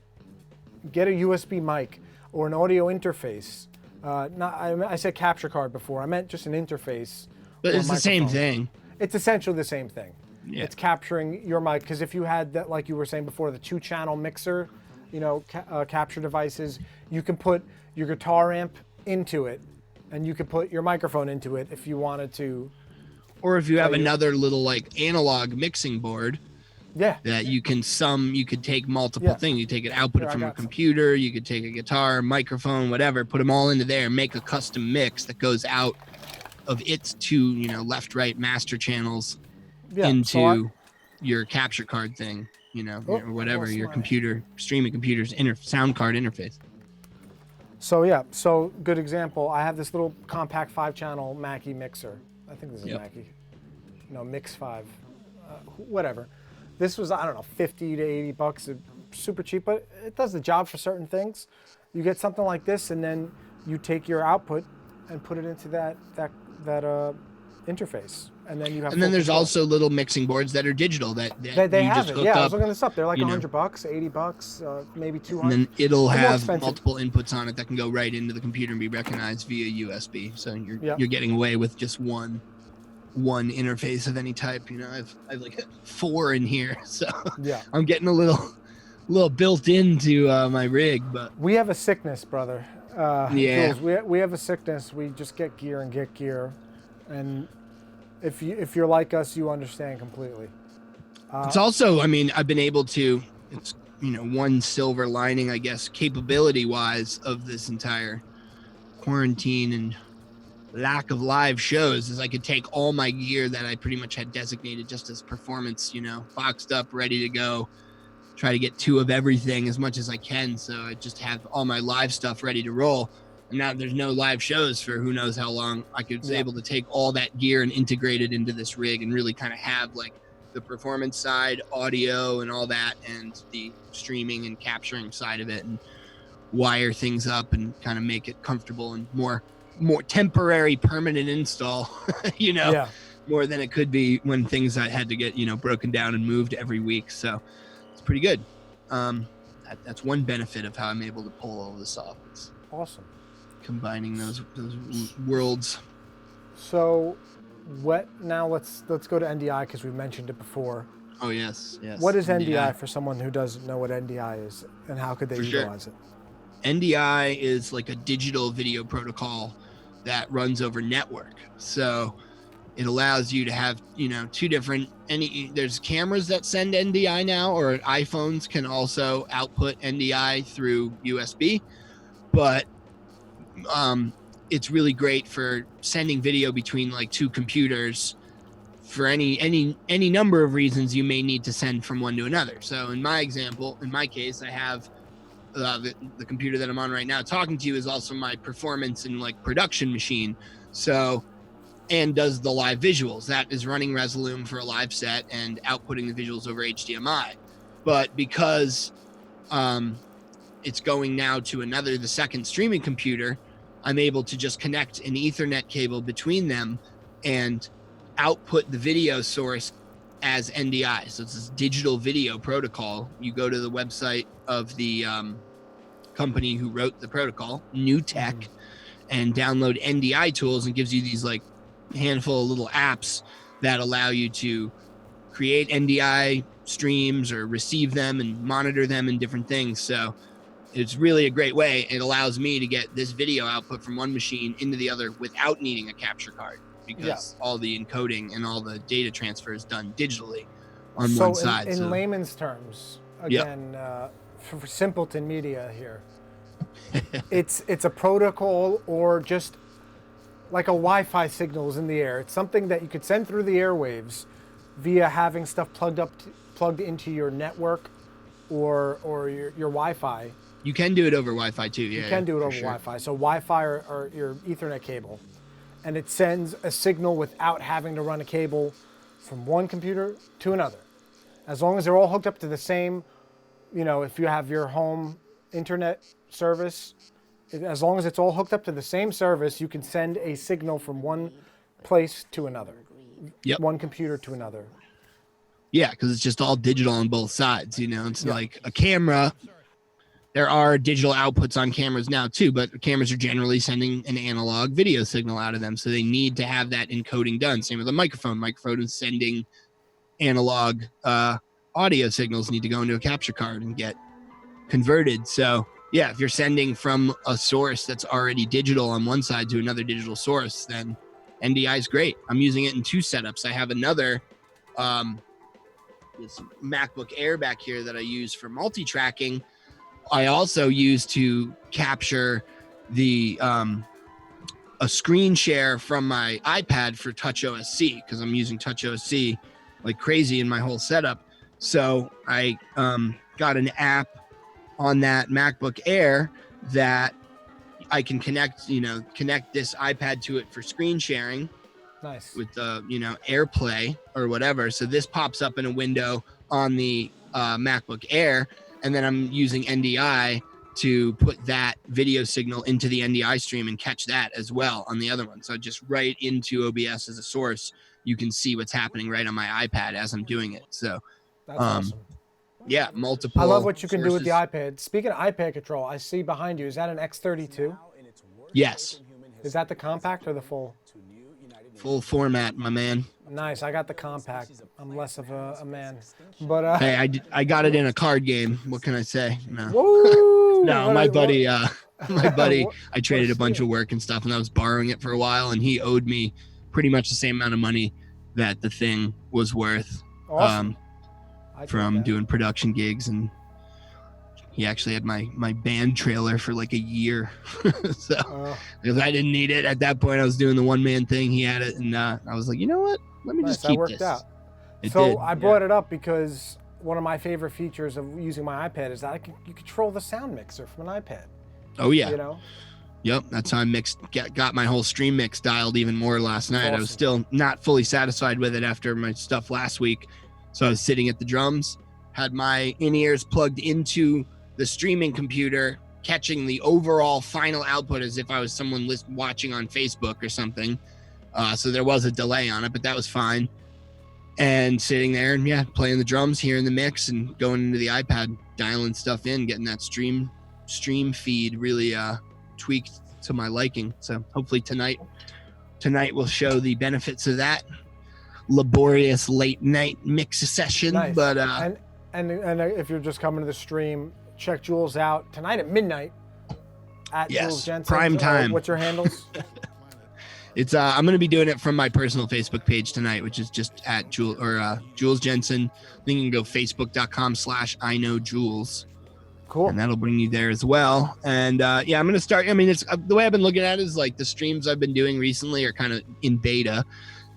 a USB mic or an audio interface. I said capture card before. I meant just an interface. But or it's the same microphone. thing. It's essentially the same thing. Yeah. It's capturing your mic, because if you had that, like you were saying before, the 2-channel mixer, capture devices, you can put your guitar amp into it, and you can put your microphone into it if you wanted to. Or if you have another little like analog mixing board. Yeah. That you could take multiple things. You take an output Here, from a computer, you could take a guitar, microphone, whatever, put them all into there and make a custom mix that goes out of its two, left, right master channels into your capture card thing, or whatever, your computer, streaming computer's sound card interface. So good example. I have this little compact 5-channel Mackie mixer. I think this is Mackie. Mix 5, whatever. This was, I don't know, 50 to 80 bucks, super cheap, but it does the job for certain things. You get something like this, and then you take your output and put it into that interface, and then you have. And then there's also little mixing boards that are digital that they you have just it. hook Yeah, up, I was looking this up. They're like $100, 80 bucks, maybe 200. and then it'll They're more have expensive. multiple inputs on it that can go right into the computer and be recognized via USB. So you're getting away with just one interface of any type. I've like 4 in here, so I'm getting a little built into my rig. But we have a sickness, brother. Jules, we have a sickness. We just get gear, and if you're like us, you understand completely. It's also, I've been able to. It's one silver lining, I guess, capability wise of this entire quarantine and lack of live shows, is I could take all my gear that I pretty much had designated just as performance, boxed up, ready to go, try to get 2 of everything as much as I can. So I just have all my live stuff ready to roll. And now there's no live shows for who knows how long. I was able to take all that gear and integrate it into this rig and really kind of have like the performance side, audio and all that, and the streaming and capturing side of it, and wire things up and kind of make it comfortable and more temporary permanent install, more than it could be when things I had to get, broken down and moved every week. So it's pretty good. That's one benefit of how I'm able to pull all this off. It's awesome. Combining those worlds. So now let's go to NDI, because we mentioned it before. Oh yes. What is NDI for someone who doesn't know what NDI is, and how could they utilize it? NDI is like a digital video protocol that runs over network. So it allows you to have, 2 different, there's cameras that send NDI now, or iPhones can also output NDI through USB, but it's really great for sending video between like 2 computers for any number of reasons you may need to send from one to another. So in my case, I have the computer that I'm on right now talking to you is also my performance and like production machine. So, and does the live visuals. That is running Resolume for a live set and outputting the visuals over HDMI. but because it's going now to the second streaming computer, I'm able to just connect an Ethernet cable between them and output the video source as NDI. So it's this digital video protocol. You go to the website of the company who wrote the protocol, New Tech, and download NDI tools, and gives you these like handful of little apps that allow you to create NDI streams or receive them and monitor them and different things. So it's really a great way. It allows me to get this video output from one machine into the other without needing a capture card, because all the encoding and all the data transfer is done digitally on one side. In layman's terms, again, for Simpleton Media here, it's a protocol, or just like a Wi-Fi signal is in the air. It's something that you could send through the airwaves via having stuff plugged into your network or your Wi-Fi. You can do it over Wi-Fi too. You can do it over Wi-Fi. So Wi-Fi or your Ethernet cable, and it sends a signal without having to run a cable from one computer to another. As long as they're all hooked up to the same, if you have your home internet service, as long as it's all hooked up to the same service, you can send a signal from one place to another. One computer to another. Yeah, because it's just all digital on both sides. It's like a camera. There are digital outputs on cameras now too, but cameras are generally sending an analog video signal out of them, so they need to have that encoding done. Same with a microphone. Microphone is sending analog audio signals, need to go into a capture card and get converted. So yeah, if you're sending from a source that's already digital on one side to another digital source, then NDI is great. I'm using it in two setups. I have another this MacBook Air back here that I use for multi-tracking. I also use to capture the a screen share from my iPad for TouchOSC, because I'm using TouchOSC like crazy in my whole setup. So I got an app on that MacBook Air that I can connect this iPad to it for screen sharing. Nice. With AirPlay or whatever. So this pops up in a window on the MacBook Air, and then I'm using NDI to put that video signal into the NDI stream and catch that as well on the other one. So just right into OBS as a source, you can see what's happening right on my iPad as I'm doing it. So that's awesome. Yeah, multiple. I love what you can sources. do with the iPad. Speaking of iPad control, I see behind you, is that an X32? Yes. Is that the compact or the full? Full format, my man. Nice. I got the compact. I'm less of a man, but hey, I got it in a card game. What can I say? No, Woo! no, my buddy. I traded a bunch of work and stuff, and I was borrowing it for a while, and he owed me pretty much the same amount of money that the thing was worth. Awesome. From doing production gigs, and he actually had my band trailer for like a year. So because I didn't need it at that point, I was doing the one-man thing. He had it, and I was like, you know what? Let me just keep that this. Out. It so did. I brought it up because one of my favorite features of using my iPad is that you control the sound mixer from an iPad. Oh yeah. Yep, that's how I got my whole stream mix dialed even more last night. Awesome. I was still not fully satisfied with it after my stuff last week. So I was sitting at the drums, had my in-ears plugged into the streaming computer, catching the overall final output as if I was someone watching on Facebook or something. So there was a delay on it, but that was fine. And sitting there and playing the drums, hearing the mix, and going into the iPad, dialing stuff in, getting that stream feed really tweaked to my liking. So hopefully tonight will show the benefits of that laborious late night mix session. Nice. But and if you're just coming to the stream, check Jules out tonight at midnight at Jules Jenssen. Prime time. What's your handles? It's I'm going to be doing it from my personal Facebook page tonight, which is just at Jules Jenssen. Then you can go facebook.com/iknowjules. Cool. And that'll bring you there as well. And I'm going to start. I mean, it's the way I've been looking at it is like the streams I've been doing recently are kind of in beta,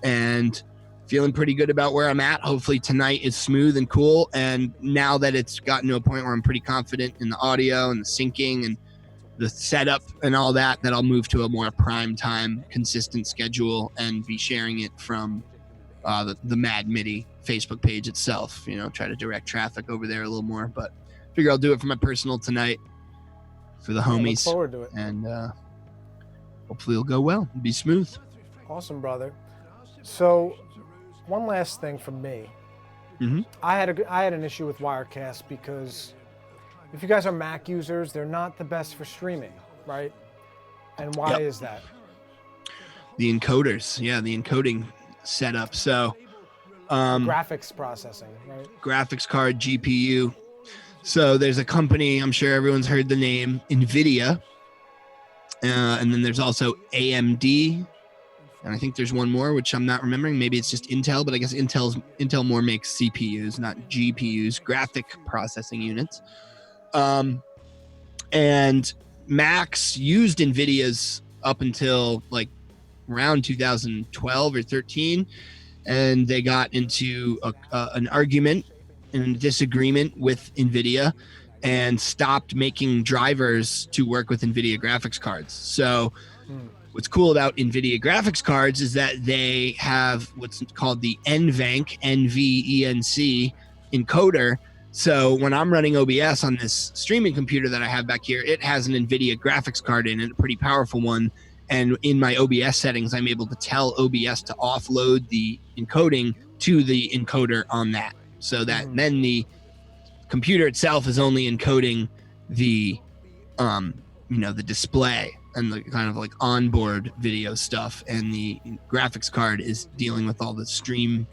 and feeling pretty good about where I'm at. Hopefully tonight is smooth and cool. And now that it's gotten to a point where I'm pretty confident in the audio and the syncing and the setup and all that, I'll move to a more prime time, consistent schedule and be sharing it from the Mad MIDI Facebook page itself, try to direct traffic over there a little more, but figure I'll do it for my personal tonight for the homies. Look forward to it. And hopefully it'll go well and be smooth. Awesome, brother. So one last thing from me. Mm-hmm. I had an issue with Wirecast because if you guys are Mac users, they're not the best for streaming, right? And why is that? The encoders, the encoding setup. So graphics processing, right? Graphics card, GPU. So there's a company, I'm sure everyone's heard the name, NVIDIA. And then there's also AMD. And I think there's one more, which I'm not remembering. Maybe it's just Intel, but I guess Intel more makes CPUs, not GPUs, graphic processing units. And Macs used NVIDIA's up until like around 2012 or 13. And they got into an argument and a disagreement with NVIDIA and stopped making drivers to work with NVIDIA graphics cards. So what's cool about NVIDIA graphics cards is that they have what's called the NVENC, NVENC encoder. So when I'm running OBS on this streaming computer that I have back here, it has an NVIDIA graphics card in it, a pretty powerful one. And in my OBS settings, I'm able to tell OBS to offload the encoding to the encoder on that. So that then the computer itself is only encoding the, the display and the kind of like onboard video stuff. And the graphics card is dealing with all the stream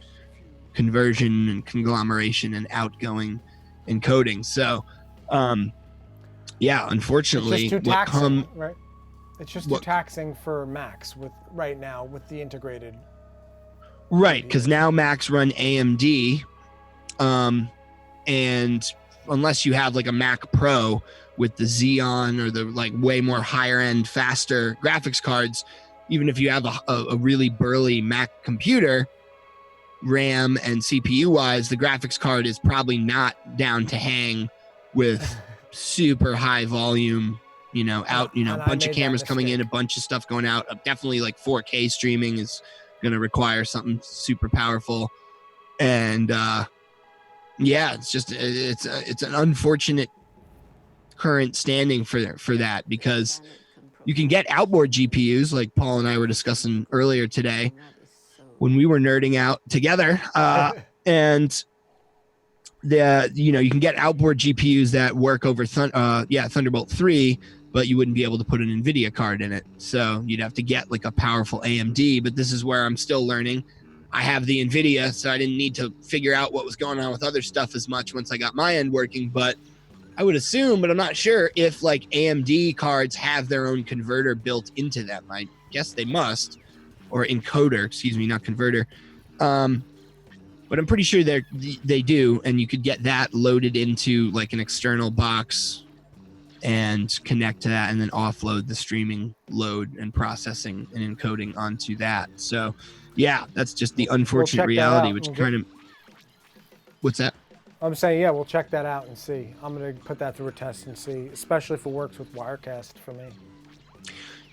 conversion and conglomeration and outgoing encoding. So, unfortunately, it's just too taxing, right? It's just too taxing for Macs right now with the integrated. Right, because now Macs run AMD, and unless you have like a Mac Pro with the Xeon or the like way more higher end, faster graphics cards, even if you have a really burly Mac computer, RAM and CPU wise, the graphics card is probably not down to hang with super high volume. A bunch of cameras coming in, a bunch of stuff going out. Definitely like 4K streaming is going to require something super powerful. And it's an unfortunate current standing for that, because you can get outboard GPUs like Paul and I were discussing earlier today when we were nerding out together. And you can get outboard GPUs that work over Thunderbolt 3, but you wouldn't be able to put an NVIDIA card in it. So you'd have to get like a powerful AMD, but this is where I'm still learning. I have the NVIDIA, so I didn't need to figure out what was going on with other stuff as much once I got my end working, but I would assume, but I'm not sure if like AMD cards have their own converter built into them. I guess they must, or encoder, not converter. But I'm pretty sure they do, and you could get that loaded into like an external box and connect to that and then offload the streaming load and processing and encoding onto that. So that's just the unfortunate reality, which kind of... What's that? I'm saying, we'll check that out and see. I'm going to put that through a test and see, especially if it works with Wirecast for me.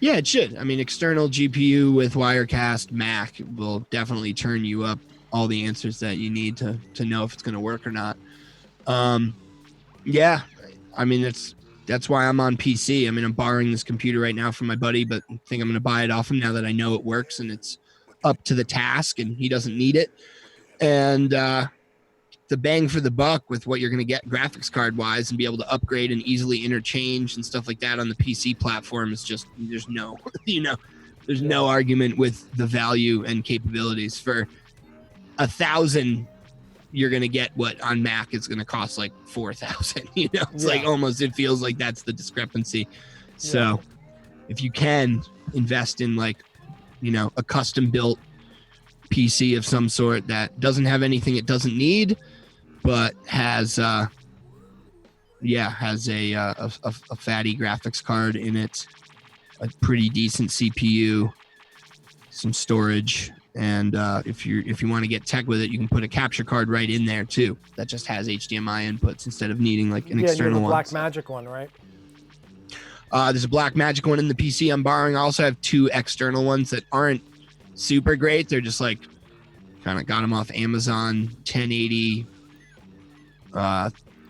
Yeah, it should. I mean, external GPU with Wirecast Mac will definitely turn you up all the answers that you need to know if it's going to work or not. I mean, that's why I'm on PC. I mean, I'm borrowing this computer right now from my buddy, but I think I'm going to buy it off him now that I know it works and it's up to the task and he doesn't need it. And the bang for the buck with what you're going to get graphics card wise and be able to upgrade and easily interchange and stuff like that on the PC platform is just, there's no, no argument with the value and capabilities. For 1,000, you're going to get what on Mac is going to cost like 4,000, it's like almost, it feels like that's the discrepancy. So if you can invest in like, a custom built PC of some sort that doesn't have anything it doesn't need, but has a fatty graphics card in it, a pretty decent CPU, some storage, and if you want to get tech with it, you can put a capture card right in there too. That just has HDMI inputs instead of needing like an external one. Black Magic one, right? There's a Black Magic one in the PC I'm borrowing. I also have 2 external ones that aren't super great. They're just like Kind of got them off Amazon, 1080,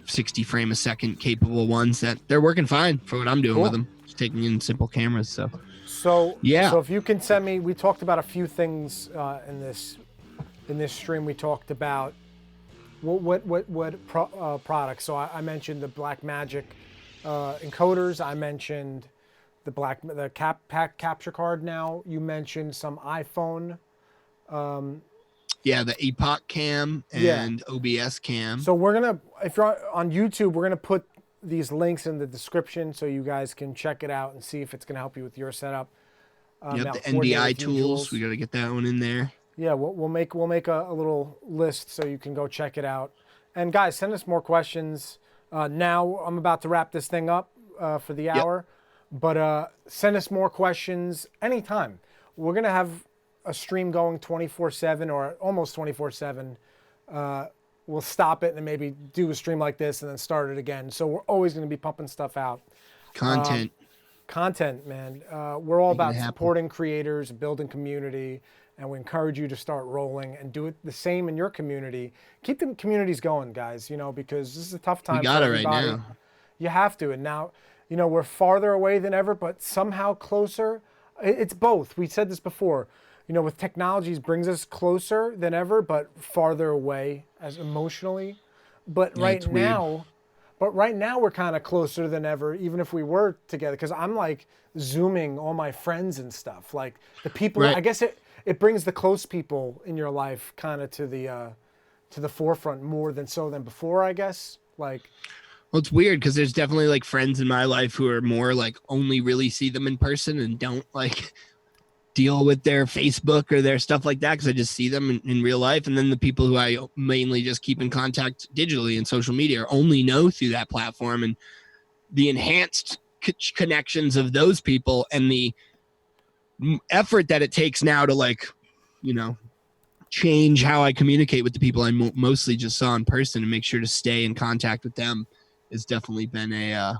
60 frame a second capable ones that they're working fine for what I'm doing with them. Just taking in simple cameras. So yeah. So if you can send me, we talked about a few things in this stream. We talked about what products. So I mentioned the Blackmagic encoders. I mentioned the capture card. Now you mentioned some iPhone. Yeah, the Epoch cam and OBS cam. So we're gonna, if you're on YouTube, we're gonna put these links in the description so you guys can check it out and see if it's gonna help you with your setup. The NDI tools, we gotta get that one in there. Yeah, we'll make a little list so you can go check it out. And guys, send us more questions. Now I'm about to wrap this thing up for the hour, but send us more questions anytime. We're gonna have a stream going 24/7 or almost 24/7. We'll stop it and maybe do a stream like this and then start it again. So we're always going to be pumping stuff out. Content, man. We're all about supporting creators, building community, and we encourage you to start rolling and do it the same in your community. Keep the communities going, guys, because this is a tough time. We got it right now. You have to. And now, we're farther away than ever, but somehow closer. It's both. We said this before. With technologies brings us closer than ever, but farther away as emotionally. But right now we're kind of closer than ever, even if we were together. Because I'm like Zooming all my friends and stuff. Like the people, I guess it brings the close people in your life kind of to the forefront more than before, I guess. Like, well, it's weird because there's definitely like friends in my life who are more like only really see them in person and don't like deal with their Facebook or their stuff like that because I just see them in real life. And then the people who I mainly just keep in contact digitally and social media or only know through that platform, and the enhanced connections of those people and the effort that it takes now to change how I communicate with the people I mostly just saw in person and make sure to stay in contact with them has definitely been an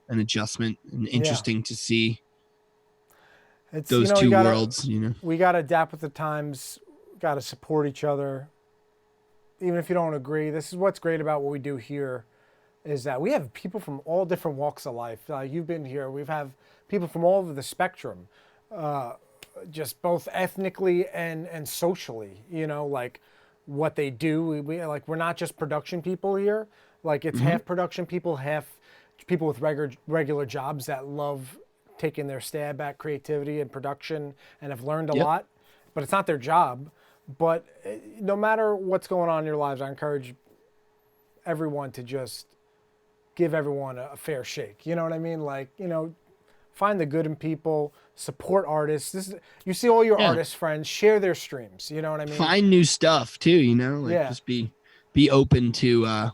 adjustment and interesting to see. It's, those two worlds, We got to adapt with the times, got to support each other. Even if you don't agree, this is what's great about what we do here is that we have people from all different walks of life. You've been here. We've have people from all over the spectrum, just both ethnically and socially, like what they do. We're not just production people here. Like it's half production people, half people with regular jobs that love taking their stab at creativity and production and have learned a lot, but it's not their job. But no matter what's going on in your lives, I encourage everyone to just give everyone a fair shake. You know what I mean? Like, find the good in people, support artists. You see all your artist friends, share their streams. You know what I mean? Find new stuff too, just be open to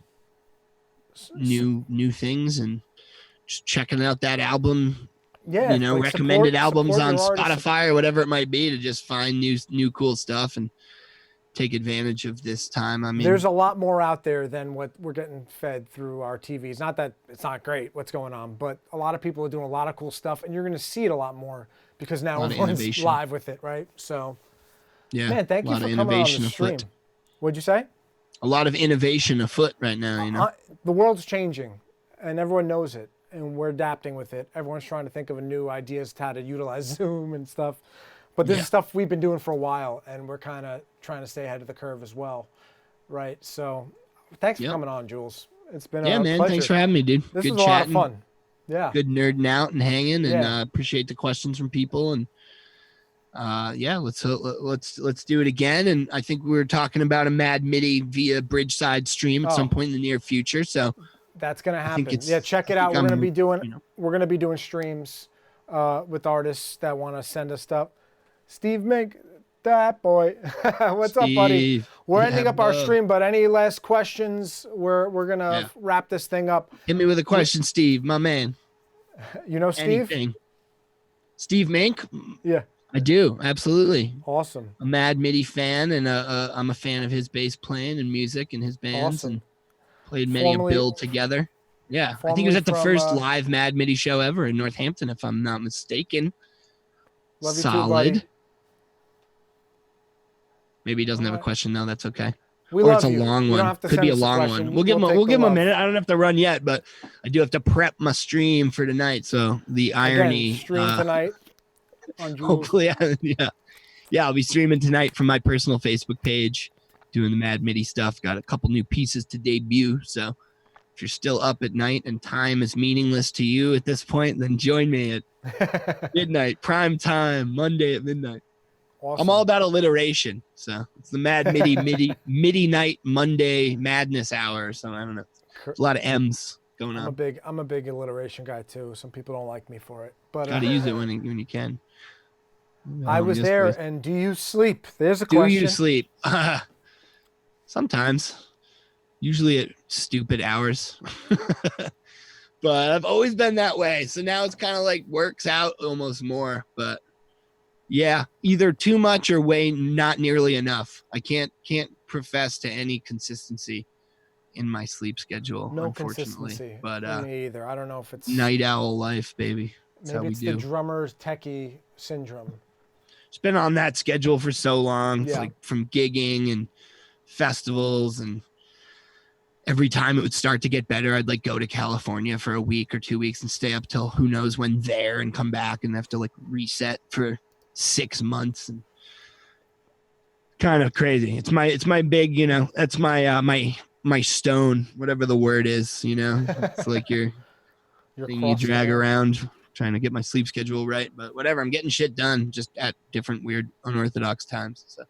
new things and just checking out that album. Yeah, recommended albums on Spotify or whatever it might be to just find new cool stuff and take advantage of this time. I mean, there's a lot more out there than what we're getting fed through our TVs. Not that it's not great what's going on, but a lot of people are doing a lot of cool stuff, and you're going to see it a lot more because now everyone's live with it, right? So, man, thank you for coming on the stream. What'd you say? A lot of innovation afoot right now. The world's changing, and everyone knows it. And we're adapting with it. Everyone's trying to think of new ideas to how to utilize Zoom and stuff. But this is stuff we've been doing for a while, and we're kind of trying to stay ahead of the curve as well, right? So thanks for coming on, Jules. It's been a man. pleasure. Thanks for having me, dude. This Good was chatting. A lot of fun. Yeah. Good nerding out and hanging, and appreciate the questions from people. And let's do it again. And I think we were talking about a Mad MIDI via Bridgeside stream at some point in the near future. So. That's gonna happen. Yeah, check it out. We're gonna be doing streams with artists that want to send us stuff. Steve Mink, that boy. What's up, buddy? We're ending up our stream, but any last questions? We're gonna wrap this thing up. Hit me with a question, Steve, my man. You know Steve? Anything. Steve Mink? Yeah. I do, absolutely. Awesome. A Mad MIDI fan, and I'm a fan of his bass playing and music and his bands. Awesome. And played many a bill together. Yeah, I think it was at the first live Mad MIDI show ever in Northampton, if I'm not mistaken. Love you Solid. too, buddy. Maybe he doesn't have a question though. That's okay. We Or love it's a you. long You one. don't have to Could send be a us long question. one. We'll give him take the a love. minute. I don't have to run yet, but I do have to prep my stream for tonight. So the irony. Again, stream tonight on Jules. Hopefully, I'll be streaming tonight from my personal Facebook page, doing the Mad MIDI stuff. Got a couple new pieces to debut. So if you're still up at night and time is meaningless to you at this point, then join me at midnight, prime time, Monday at midnight. Awesome. I'm all about alliteration. So it's the Mad MIDI night Monday madness hour. So I don't know. There's a lot of M's going on. I'm a big alliteration guy too. Some people don't like me for it, but Gotta use it when you can. I was there. And do you sleep? There's a question. Do you sleep? Sometimes, usually at stupid hours. But I've always been that way. So now it's kind of like works out almost more. But yeah, either too much or not nearly enough. I can't profess to any consistency in my sleep schedule, No unfortunately. consistency. But me either. I don't know if it's night owl life, baby. That's maybe how we it's do. the drummer's techie syndrome. It's been on that schedule for so long. It's Yeah. like from gigging and festivals, and every time it would start to get better, I'd like go to California for a week or 2 weeks and stay up till who knows when there and come back and have to like reset for 6 months, and kind of crazy. It's my big, that's my stone, whatever the word is, it's like your thing you drag around trying to get my sleep schedule right, but whatever, I'm getting shit done just at different weird unorthodox times. So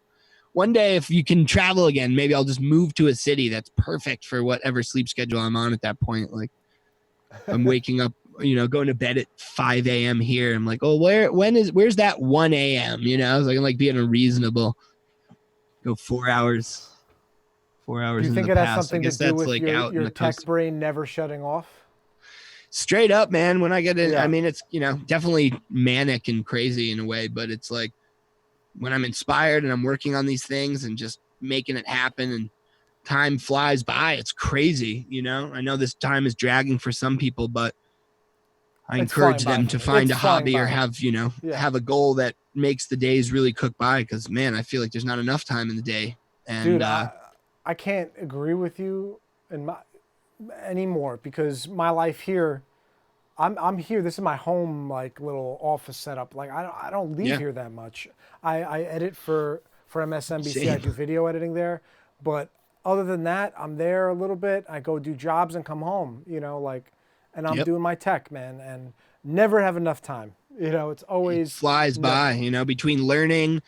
one day, if you can travel again, maybe I'll just move to a city that's perfect for whatever sleep schedule I'm on at that point. Like I'm waking up, going to bed at 5 a.m. here. I'm like, oh, where's that 1 a.m.? So I can like be in a reasonable, go 4 hours. 4 hours. Do you think it has something to do with your tech brain never shutting off? Straight up, man. When I get in, Yeah. I mean, it's, definitely manic and crazy in a way, but it's like when I'm inspired and I'm working on these things and just making it happen and time flies by, it's crazy. I know this time is dragging for some people, but I encourage them to find a hobby or have, have a goal that makes the days really cook by. Cause man, I feel like there's not enough time in the day. And dude, I can't agree with you anymore because my life here, I'm here. This is my home, like little office setup. Like I don't leave here that much. I edit for MSNBC. Same. I do video editing there, but other than that, I'm there a little bit. I go do jobs and come home. And I'm doing my tech, man, and never have enough time. It's always it flies by. Between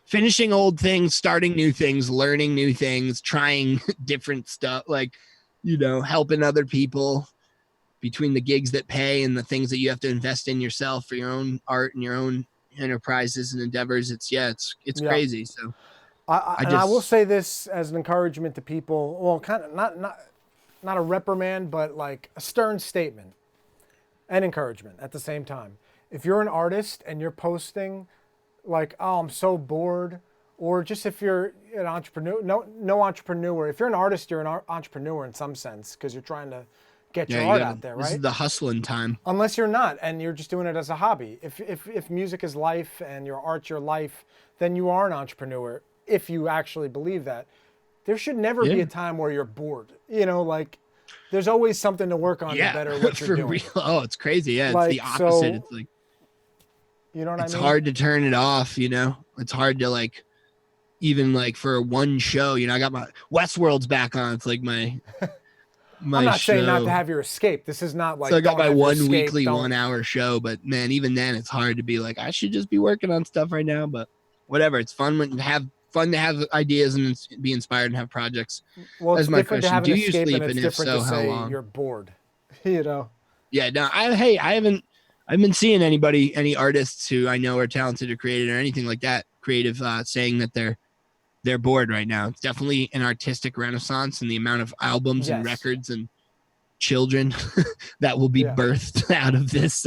finishing old things, starting new things, learning new things, trying different stuff, like helping other people. Between the gigs that pay and the things that you have to invest in yourself for your own art and your own enterprises and endeavors, it's crazy. So I will say this as an encouragement to people. Well, kind of not a reprimand, but like a stern statement and encouragement at the same time. If you're an artist and you're posting like, oh, I'm so bored, or just if you're an entrepreneur, no entrepreneur. If you're an artist, you're an entrepreneur in some sense because you're trying to get your art out there, right? This is the hustling time. Unless you're not, and you're just doing it as a hobby. If music is life and your art's your life, then you are an entrepreneur. If you actually believe that, there should never be a time where you're bored. There's always something to work on to better what you're doing. Real. Oh, it's crazy. Yeah, Like, it's the opposite. so, it's like, you know what I mean? It's hard to turn it off. It's hard to even for one show. I got my Westworld's back on. It's like my I'm not show. saying not to have your escape. This is not like. So I got my one escape, weekly 1 hour show, but man, even then it's hard to be like, I should just be working on stuff right now, but whatever. It's fun to have ideas and be inspired and have projects. Well, it's that's my different question. To have Do you escape, sleep? And And if so, how long? You're bored. Yeah, no, I haven't been seeing any artists who I know are talented or creative or anything like that, creative, saying that they're bored right now. It's definitely an artistic renaissance, and the amount of albums and records and children that will be birthed out of this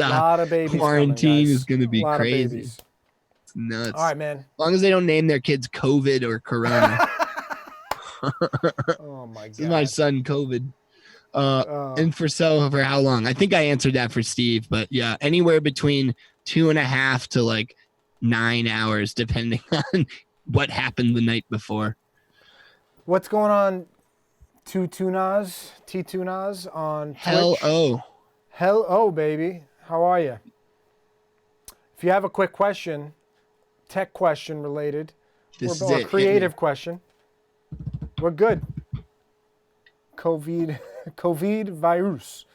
quarantine is going to be crazy. It's nuts. All right, man. As long as they don't name their kids COVID or Corona. Oh my God. This is my son, COVID. And for how long? I think I answered that for Steve, but yeah, anywhere between 2.5 to 9 hours, depending on what happened the night before. What's going on, T2Nas on Twitch? Hello, baby. How are you? If you have a quick question, tech question related, or a creative question, we're good. COVID virus.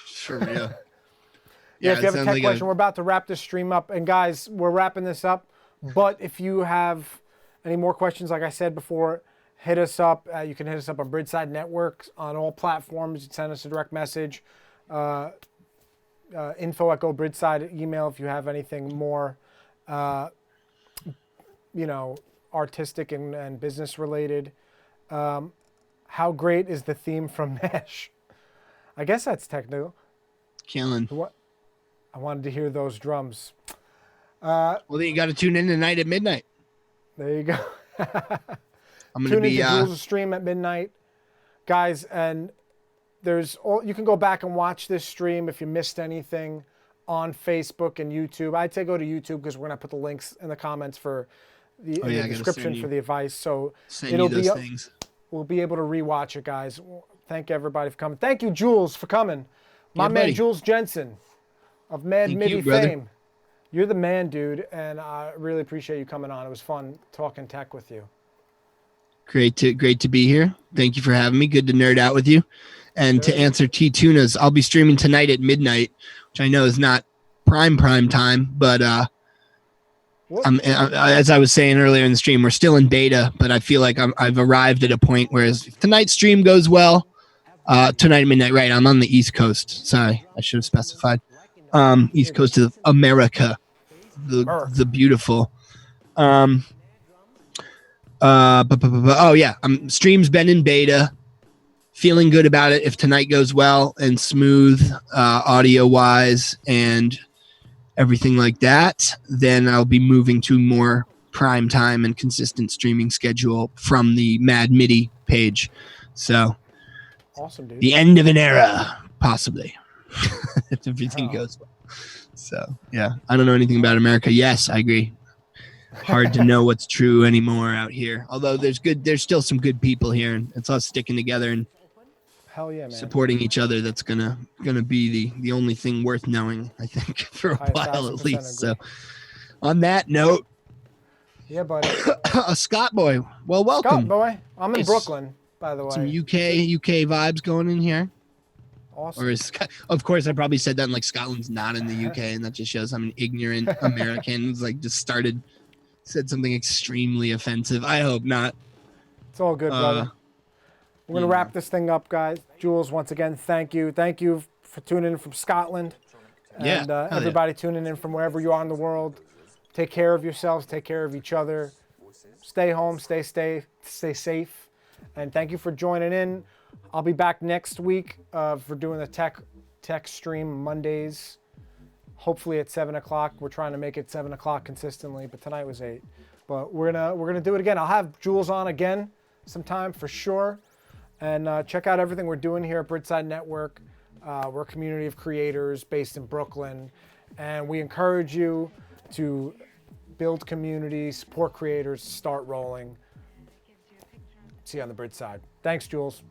For real. Yeah, if you have a tech question, we're about to wrap this stream up. And guys, we're wrapping this up. But if you have any more questions, like I said before, hit us up. You can hit us up on Bridgeside Network on all platforms. You can send us a direct message. info@GoBridgeside email if you have anything more, artistic and business related. How great is the theme from Mesh? I guess that's technical. Killing. What? I wanted to hear those drums. Well, then you got to tune in tonight at midnight. There you go. I'm going to be into Jules' stream at midnight, guys. And you can go back and watch this stream if you missed anything on Facebook and YouTube. I'd say go to YouTube because we're going to put the links in the comments for the description for the advice. So it'll be things. We'll be able to rewatch it, guys. Thank everybody for coming. Thank you, Jules, for coming. My man, Jules Jenssen of Mad MIDI fame. You're the man, dude, and I really appreciate you coming on. It was fun talking tech with you. Great to be here. Thank you for having me. Good to nerd out with you. And to answer T-Tunas, I'll be streaming tonight at midnight, which I know is not prime time, but as I was saying earlier in the stream, we're still in beta, but I feel like I've arrived at a point where if tonight's stream goes well, tonight at midnight, right? I'm on the East Coast. Sorry, I should have specified. East Coast of America, the beautiful. Oh yeah, stream's been in beta. Feeling good about it. If tonight goes well and smooth, audio wise and everything like that, then I'll be moving to more prime time and consistent streaming schedule from the Mad MIDI page. So awesome, dude. The end of an era, possibly, if everything goes well. So yeah, I don't know anything about America. Yes, I agree. Hard to know what's true anymore out here. Although there's still some good people here, and it's us sticking together and hell yeah, man, supporting each other. That's gonna be the only thing worth knowing, I think, for a while at least. Agree. So on that note, yeah, buddy. A Scott boy. Well, welcome. Scott boy. I'm in Brooklyn, by the way. Some UK vibes going in here. Awesome. Or of course, I probably said that in like Scotland's not in the UK, and that just shows I'm an ignorant American who's like just said something extremely offensive. I hope not. It's all good, brother. We're going to wrap this thing up, guys. Jules, once again, thank you. Thank you for tuning in from Scotland. And everybody tuning in from wherever you are in the world. Take care of yourselves. Take care of each other. Stay home. Stay safe. And thank you for joining in. I'll be back next week for doing the tech stream Mondays. Hopefully at 7 o'clock. We're trying to make it 7 o'clock consistently, but tonight was 8. But we're gonna do it again. I'll have Jules on again sometime for sure. And check out everything we're doing here at Bridgeside Network. We're a community of creators based in Brooklyn. And we encourage you to build community, support creators, start rolling. See you on the Bridgeside. Thanks, Jules.